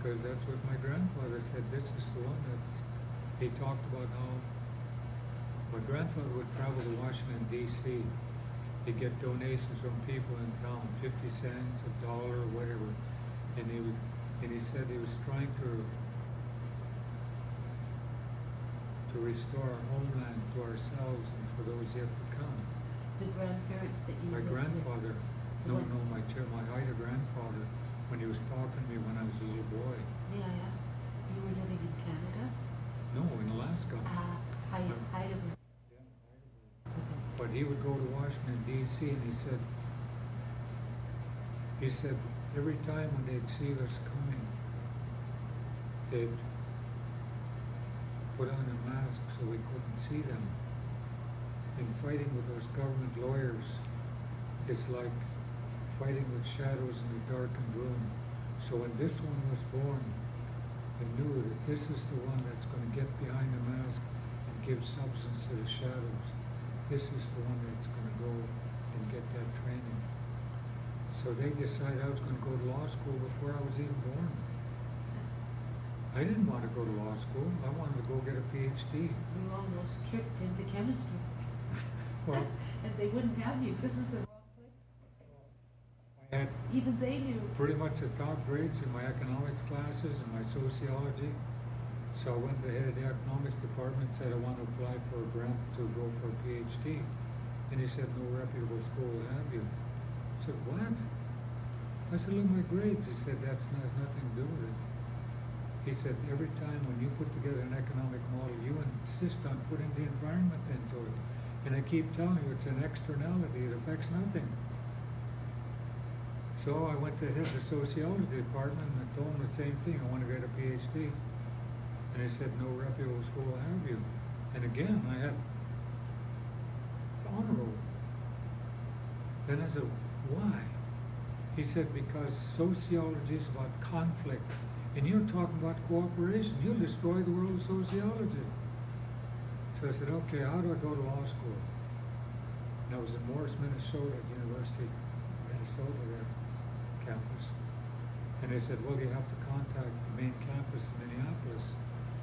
Because that's what my grandfather said. This is the one he talked about how my grandfather would travel to Washington, D.C. He'd get donations from people in town, 50 cents, $1, whatever. And he said he was trying to restore our homeland to ourselves and for those yet to come. The grandparents that you My lived grandfather, What? my Haida grandfather, when he was talking to me when I was a little boy. with, may I ask, you were living in Canada? No, in Alaska. Haida. But he would go to Washington, D.C., and he said every time when they'd see us coming, they'd put on a mask so we couldn't see them. In fighting with those government lawyers, it's like fighting with shadows in a darkened room. So when this one was born, I knew that this is the one that's going to get behind the mask and give substance to the shadows. This is the one that's going to go and get that training. So they decided I was going to go to law school before I was even born. I didn't want to go to law school. I wanted to go get a PhD. You almost tricked into chemistry. Well, And they wouldn't have you. This is the wrong place. I had Even they knew. pretty much the top grades in my economics classes and my sociology. So I went to the head of the economics department, said I want to apply for a grant to go for a PhD. And he said, no reputable school will have you. I said, what? I said, look at my grades. He said, that has nothing to do with it. He said, every time when you put together an economic model, you insist on putting the environment into it. And I keep telling you, it's an externality. It affects nothing. So I went to the head of the sociology department and I told him the same thing. I want to get a PhD. And he said, no reputable school will have you. And again, I had the honor roll. Then I said, why? He said, because sociology is about conflict. And you're talking about cooperation. You'll destroy the world of sociology. So I said, okay, how do I go to law school? And I was in Morrison, Minnesota, at University of Minnesota, their campus. And they said, well, you have to contact the main campus in Minneapolis.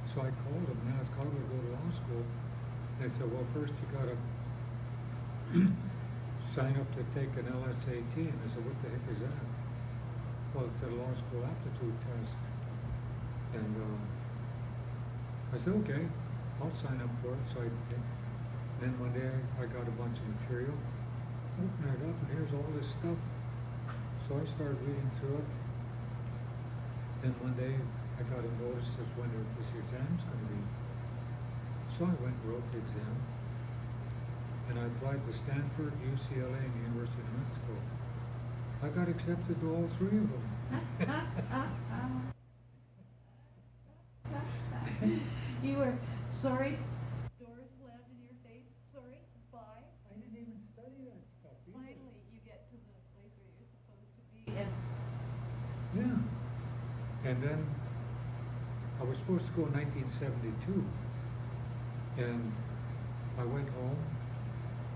So I called them and asked, how do I go to law school? And they said, well, first you got to sign up to take an LSAT. And I said, what the heck is that? Well, it's a law school aptitude test. And I said, okay, I'll sign up for it. So I did. And then one day I got a bunch of material, opened it up, and here's all this stuff. So I started reading through it. Then one day I got a notice as when this exam's going to be. So I went and wrote the exam. And I applied to Stanford, UCLA, and the University of New Mexico. I got accepted to all three of them. You were sorry. Doors slammed in your face. Sorry. Bye. I didn't even study that stuff either. Finally, you get to the place where you're supposed to be. And Yeah. And then I was supposed to go in 1972. And I went home.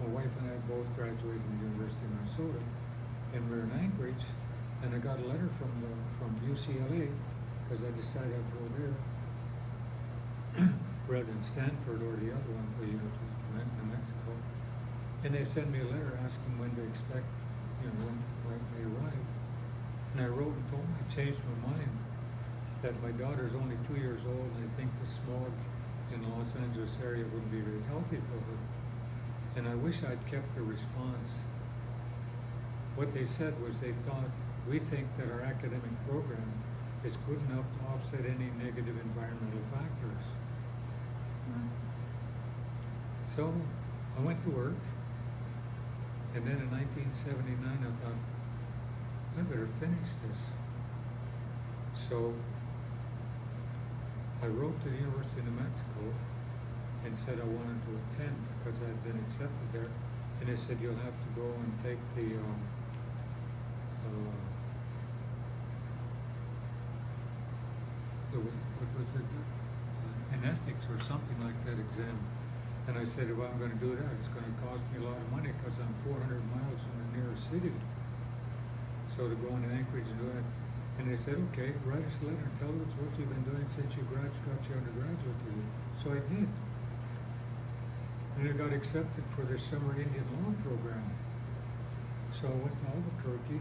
My wife and I both graduated from the University of Minnesota. And we were in Anchorage. And I got a letter from UCLA because I decided I'd go there rather than Stanford or the other one, the University of New Mexico. And they sent me a letter asking when to expect, when I may arrive. And I wrote and told them I changed my mind, that my daughter's only 2 years old and I think the smog in the Los Angeles area wouldn't be very healthy for her. And I wish I'd kept the response. What they said was they thought, we think that our academic program is good enough to offset any negative environmental factors. So I went to work, and then in 1979 I thought, I better finish this. So I wrote to the University of New Mexico and said I wanted to attend because I had been accepted there. And they said, you'll have to go and take the what was it, an ethics or something like that exam. And I said, if I'm going to do that, it's going to cost me a lot of money because I'm 400 miles from the nearest city. So to go into Anchorage and do that. And they said, okay, write us a letter and tell us what you've been doing since you got your undergraduate degree. So I did. And I got accepted for their summer Indian law program. So I went to Albuquerque.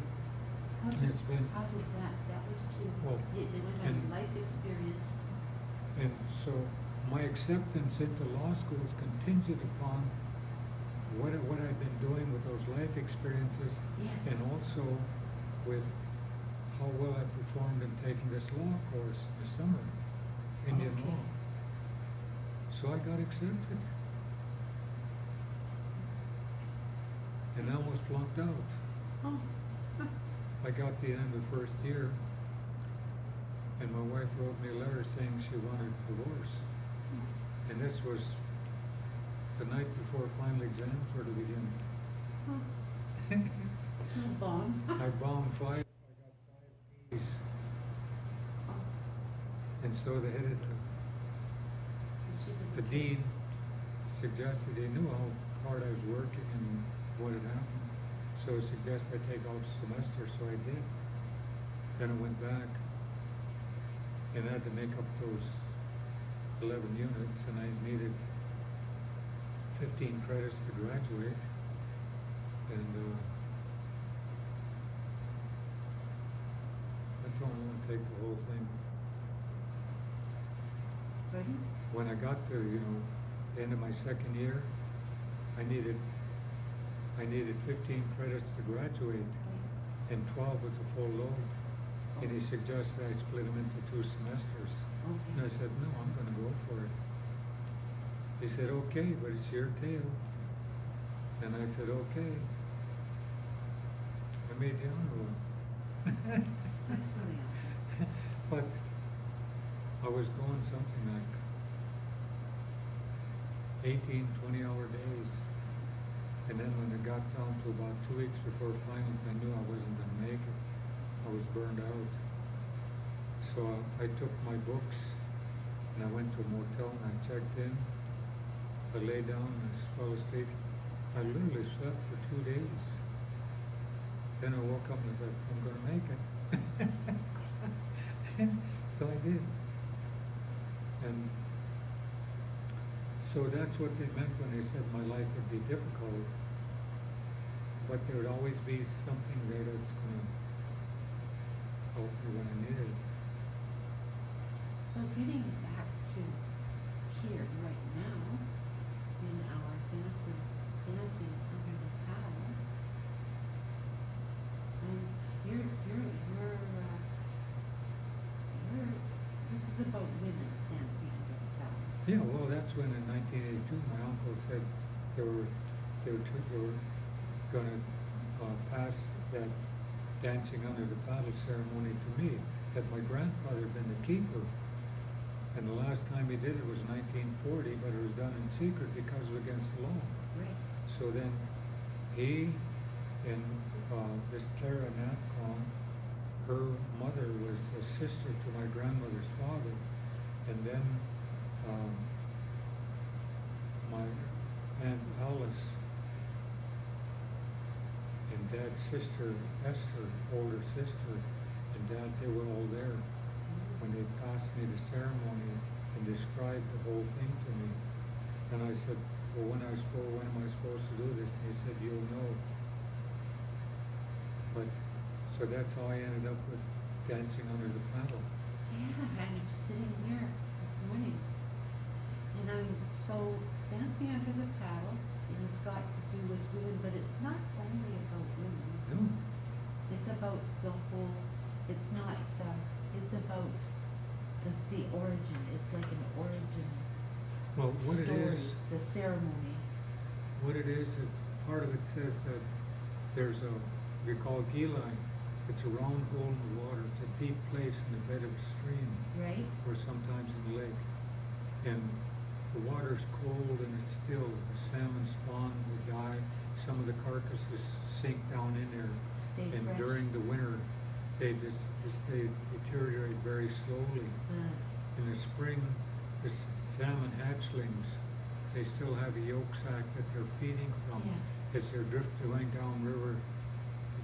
how It's been- did that was too. Well, They went on and- life experience. And so my acceptance into law school is contingent upon what I've been doing with those life experiences, Yeah. and also with how well I performed in taking this law course this summer, Indian Okay. law. So I got accepted. And I almost flunked out. Oh. I got to the end of the first year, and my wife wrote me a letter saying she wanted a divorce. And this was the night before final exams were to begin. Bomb. I bombed five, I got 5 B's. And so the head of the dean suggested he knew how hard I was working and what had happened. So he suggested I take off a semester, so I did. Then I went back and I had to make up those 11 units, and I needed 15 credits to graduate. And I told him I want to take the whole thing. Pardon? When I got to, the end of my second year, I needed 15 credits to graduate, and 12 was a full load. And he suggested I split them into 2 semesters. And I said, no, I'm going to go for it. He said, okay, but it's your tale. And I said, okay. I made the honor roll. That's really awesome. But I was going something like 18, 20-hour days. And then when it got down to about 2 weeks before finals, I knew I wasn't going to make it. I was burned out. So I took my books and I went to a motel and I checked in. I lay down and I fell asleep. I literally slept for 2 days. Then I woke up and I thought, I'm going to make it. So I did. And so that's what they meant when they said my life would be difficult. But there would always be something there that's going to help me when I need it. So getting back to here right now, in our dances, dancing under the paddle, and this is about women dancing under the paddle. Yeah, well, that's when in 1982 my uncle said they were going to pass that dancing under the paddle ceremony to me, that my grandfather had been the keeper. And the last time he did it was 1940, but it was done in secret because it was against the law. Right. So then he and this Clara Natcom, her mother was a sister to my grandmother's father, and then my Aunt Alice and Dad's sister Esther, older sister, and Dad, they were all there when they passed me the ceremony and described the whole thing to me. And I said, well, when am I supposed to do this? And he said, you'll know. But so that's how I ended up with dancing under the paddle. Yeah, I'm sitting here this morning, and so dancing under the paddle, it has got to do with women, but it's not only about women. No. It's about the whole, it's not it's about the origin. It's like an origin Well, what story, it is, the ceremony. what it is, it's part of it says that there's we call ihlgiigaa. It's a round hole in the water. It's a deep place in the bed of a stream, Right? or sometimes in the lake. And the water's cold and it's still. The salmon spawn, they die. Some of the carcasses sink down in there. Stay And fresh. during the winter, they they deteriorate very slowly. In the spring, the salmon hatchlings, they still have a yolk sac that they're feeding from. Yeah. As they're going downriver,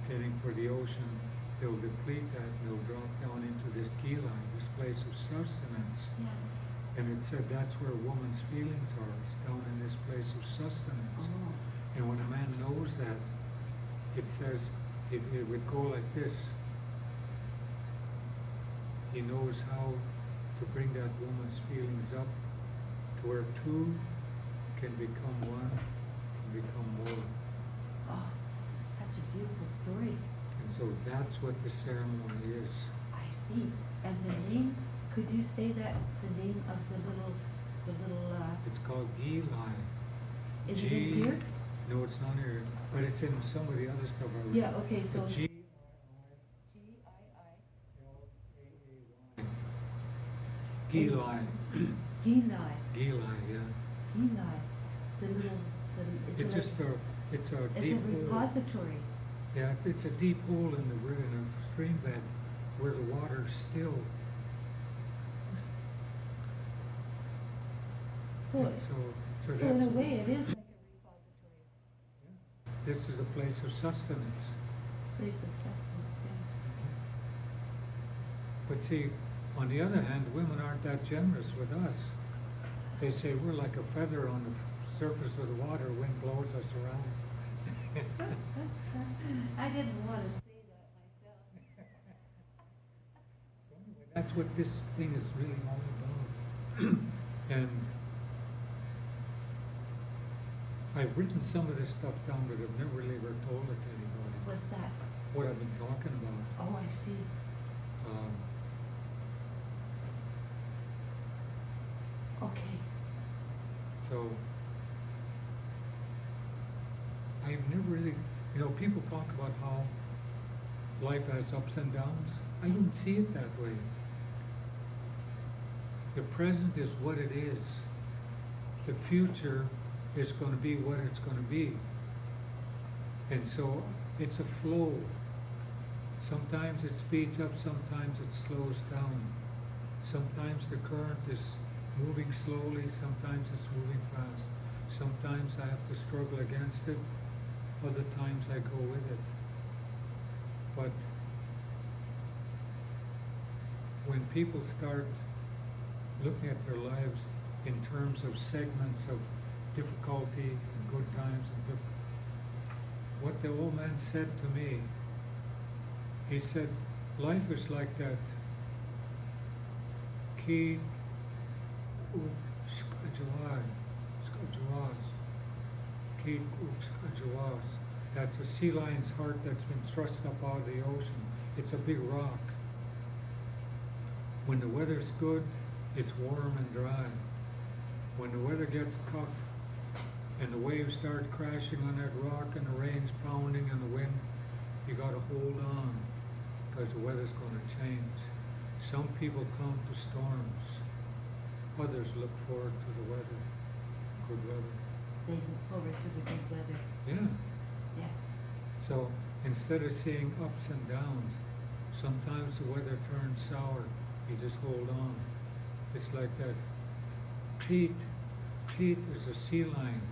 getting for the ocean, they'll deplete that and they'll drop down into this ihlgiigaa, this place of sustenance. Yeah. And it said that's where a woman's feelings are. It's down in this place of sustenance. Oh. And when a man knows that, it says it would go like this. He knows how to bring that woman's feelings up to where two can become one, can become more. Oh, such a beautiful story. And so that's what the ceremony is. I see. And the name, could you say that, the name of the little, It's called ihlgiigaa. is it in here? No, it's not here, but it's in some of the other stuff I read. Yeah, okay, so. The ihlgiigaa. Ihlgiigaa. Ihlgiigaa, yeah. Ihlgiigaa. It's just a deep It's a hole. repository. Yeah, it's a deep hole in a stream bed where the water's still. So, And so so that's in a way, it is like a repository. this is a place of sustenance. Place of sustenance, yeah. But see, on the other hand, women aren't that generous with us. They say we're like a feather on the surface of the water, wind blows us around. I didn't want to say that myself. That's what this thing is really all about. And I've written some of this stuff down, but I've never really ever told it to anybody. What's that? What I've been talking about. Oh, I see. Okay. So I've never really, people talk about how life has ups and downs. I don't see it that way. The present is what it is. The future is going to be what it's going to be. And so it's a flow. Sometimes it speeds up, sometimes it slows down. Sometimes the current is moving slowly, sometimes it's moving fast. Sometimes I have to struggle against it, other times I go with it. But when people start looking at their lives in terms of segments of difficulty and good times and what the old man said to me, he said, life is like that key that's a sea lion's heart that's been thrust up out of the ocean. It's a big rock. When the weather's good, it's warm and dry. When the weather gets tough and the waves start crashing on that rock and the rain's pounding and the wind, you gotta hold on because the weather's gonna change. Some people come to storms. Others look forward to the weather, good weather. They look forward to the good weather. Yeah. Yeah. So instead of seeing ups and downs, sometimes the weather turns sour. You just hold on. It's like that. Cleat is a sea lion.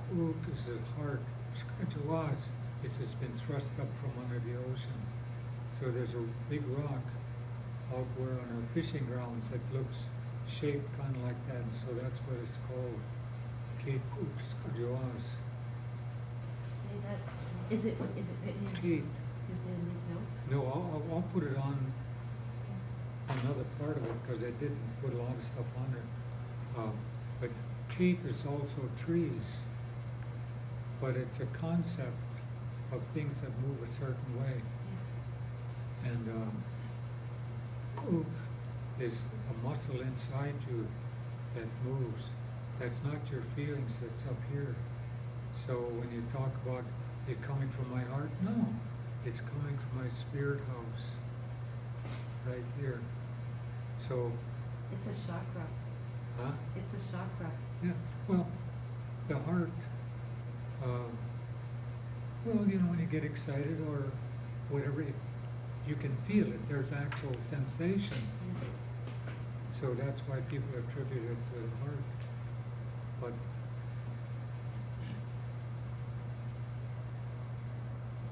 Kook is a heart. Skajawaz it's been thrust up from under the ocean. So there's a big rock out where on our fishing grounds that looks shaped kind of like that, and so that's what it's called. Kate Cooks Kajawaz. Say that. Is it written in? Kate. Is it in these notes? No, I'll put it on another part of it because I didn't put a lot of stuff on there. But Kate is also trees, but it's a concept of things that move a certain way. Yeah. And Kook is a muscle inside you that moves. That's not your feelings, that's up here. So when you talk about it coming from my heart, no, it's coming from my spirit house, right here. So, It's a chakra. huh? It's a chakra. Yeah, well, the heart, well, when you get excited or whatever, you can feel it. There's actual sensation. Yes. So that's why people attribute it to the heart. But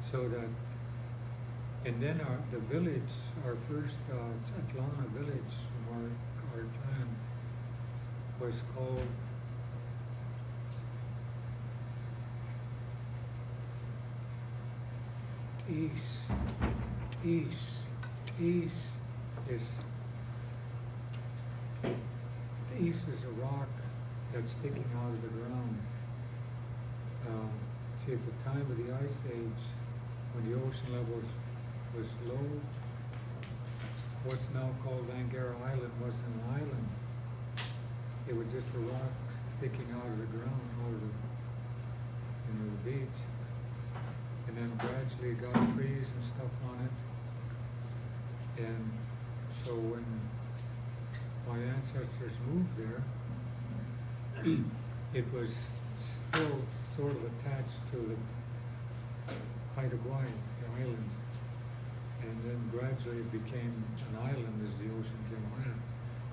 so that, and then the village, our first Strathcona village from our clan was called Tees is a rock that's sticking out of the ground. See, at the time of the Ice Age, when the ocean level was low, what's now called Angara Island wasn't an island. It was just a rock sticking out of the ground over the beach. And then gradually got trees and stuff on it. And so when my ancestors moved there, it was still sort of attached to the Haida, the islands. And then gradually it became an island as the ocean came under.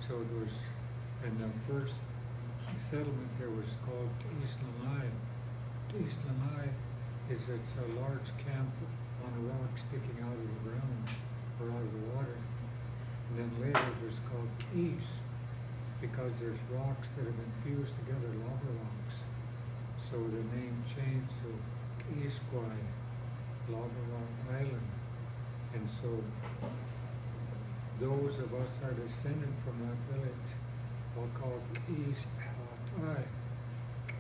So it was, and the first settlement there was called East Lanai. is it's a large camp on a rock sticking out of the ground or out of the water. And then later it was called Keys because there's rocks that have been fused together, lava rocks. So the name changed to Keysquai, Lava Rock Island. And so those of us are descended from that village are called Keys Hatai.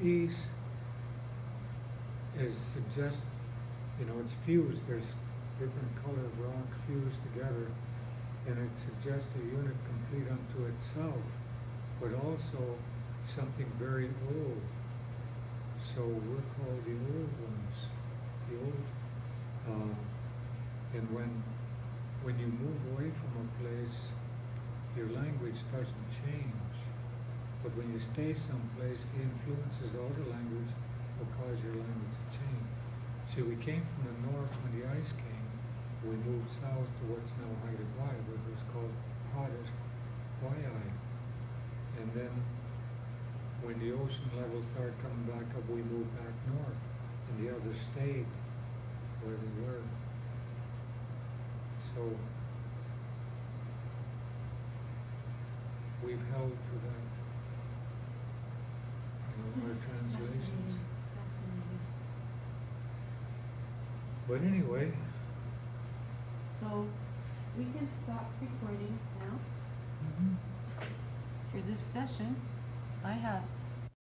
Keys is it's fused. There's different colored rock fused together, and it suggests a unit complete unto itself, but also something very old. So we're called the old ones, the old. And when you move away from a place, your language doesn't change. But when you stay someplace, the influences of the other language will cause your language to change. See, we came from the north when the ice came. We moved south to what's now Haida, but it was called Haida. And then when the ocean levels started coming back up, we moved back north, and the others stayed where they were. So we've held to that in our translations. Fascinating. But anyway, So we can stop recording now. For this session, I have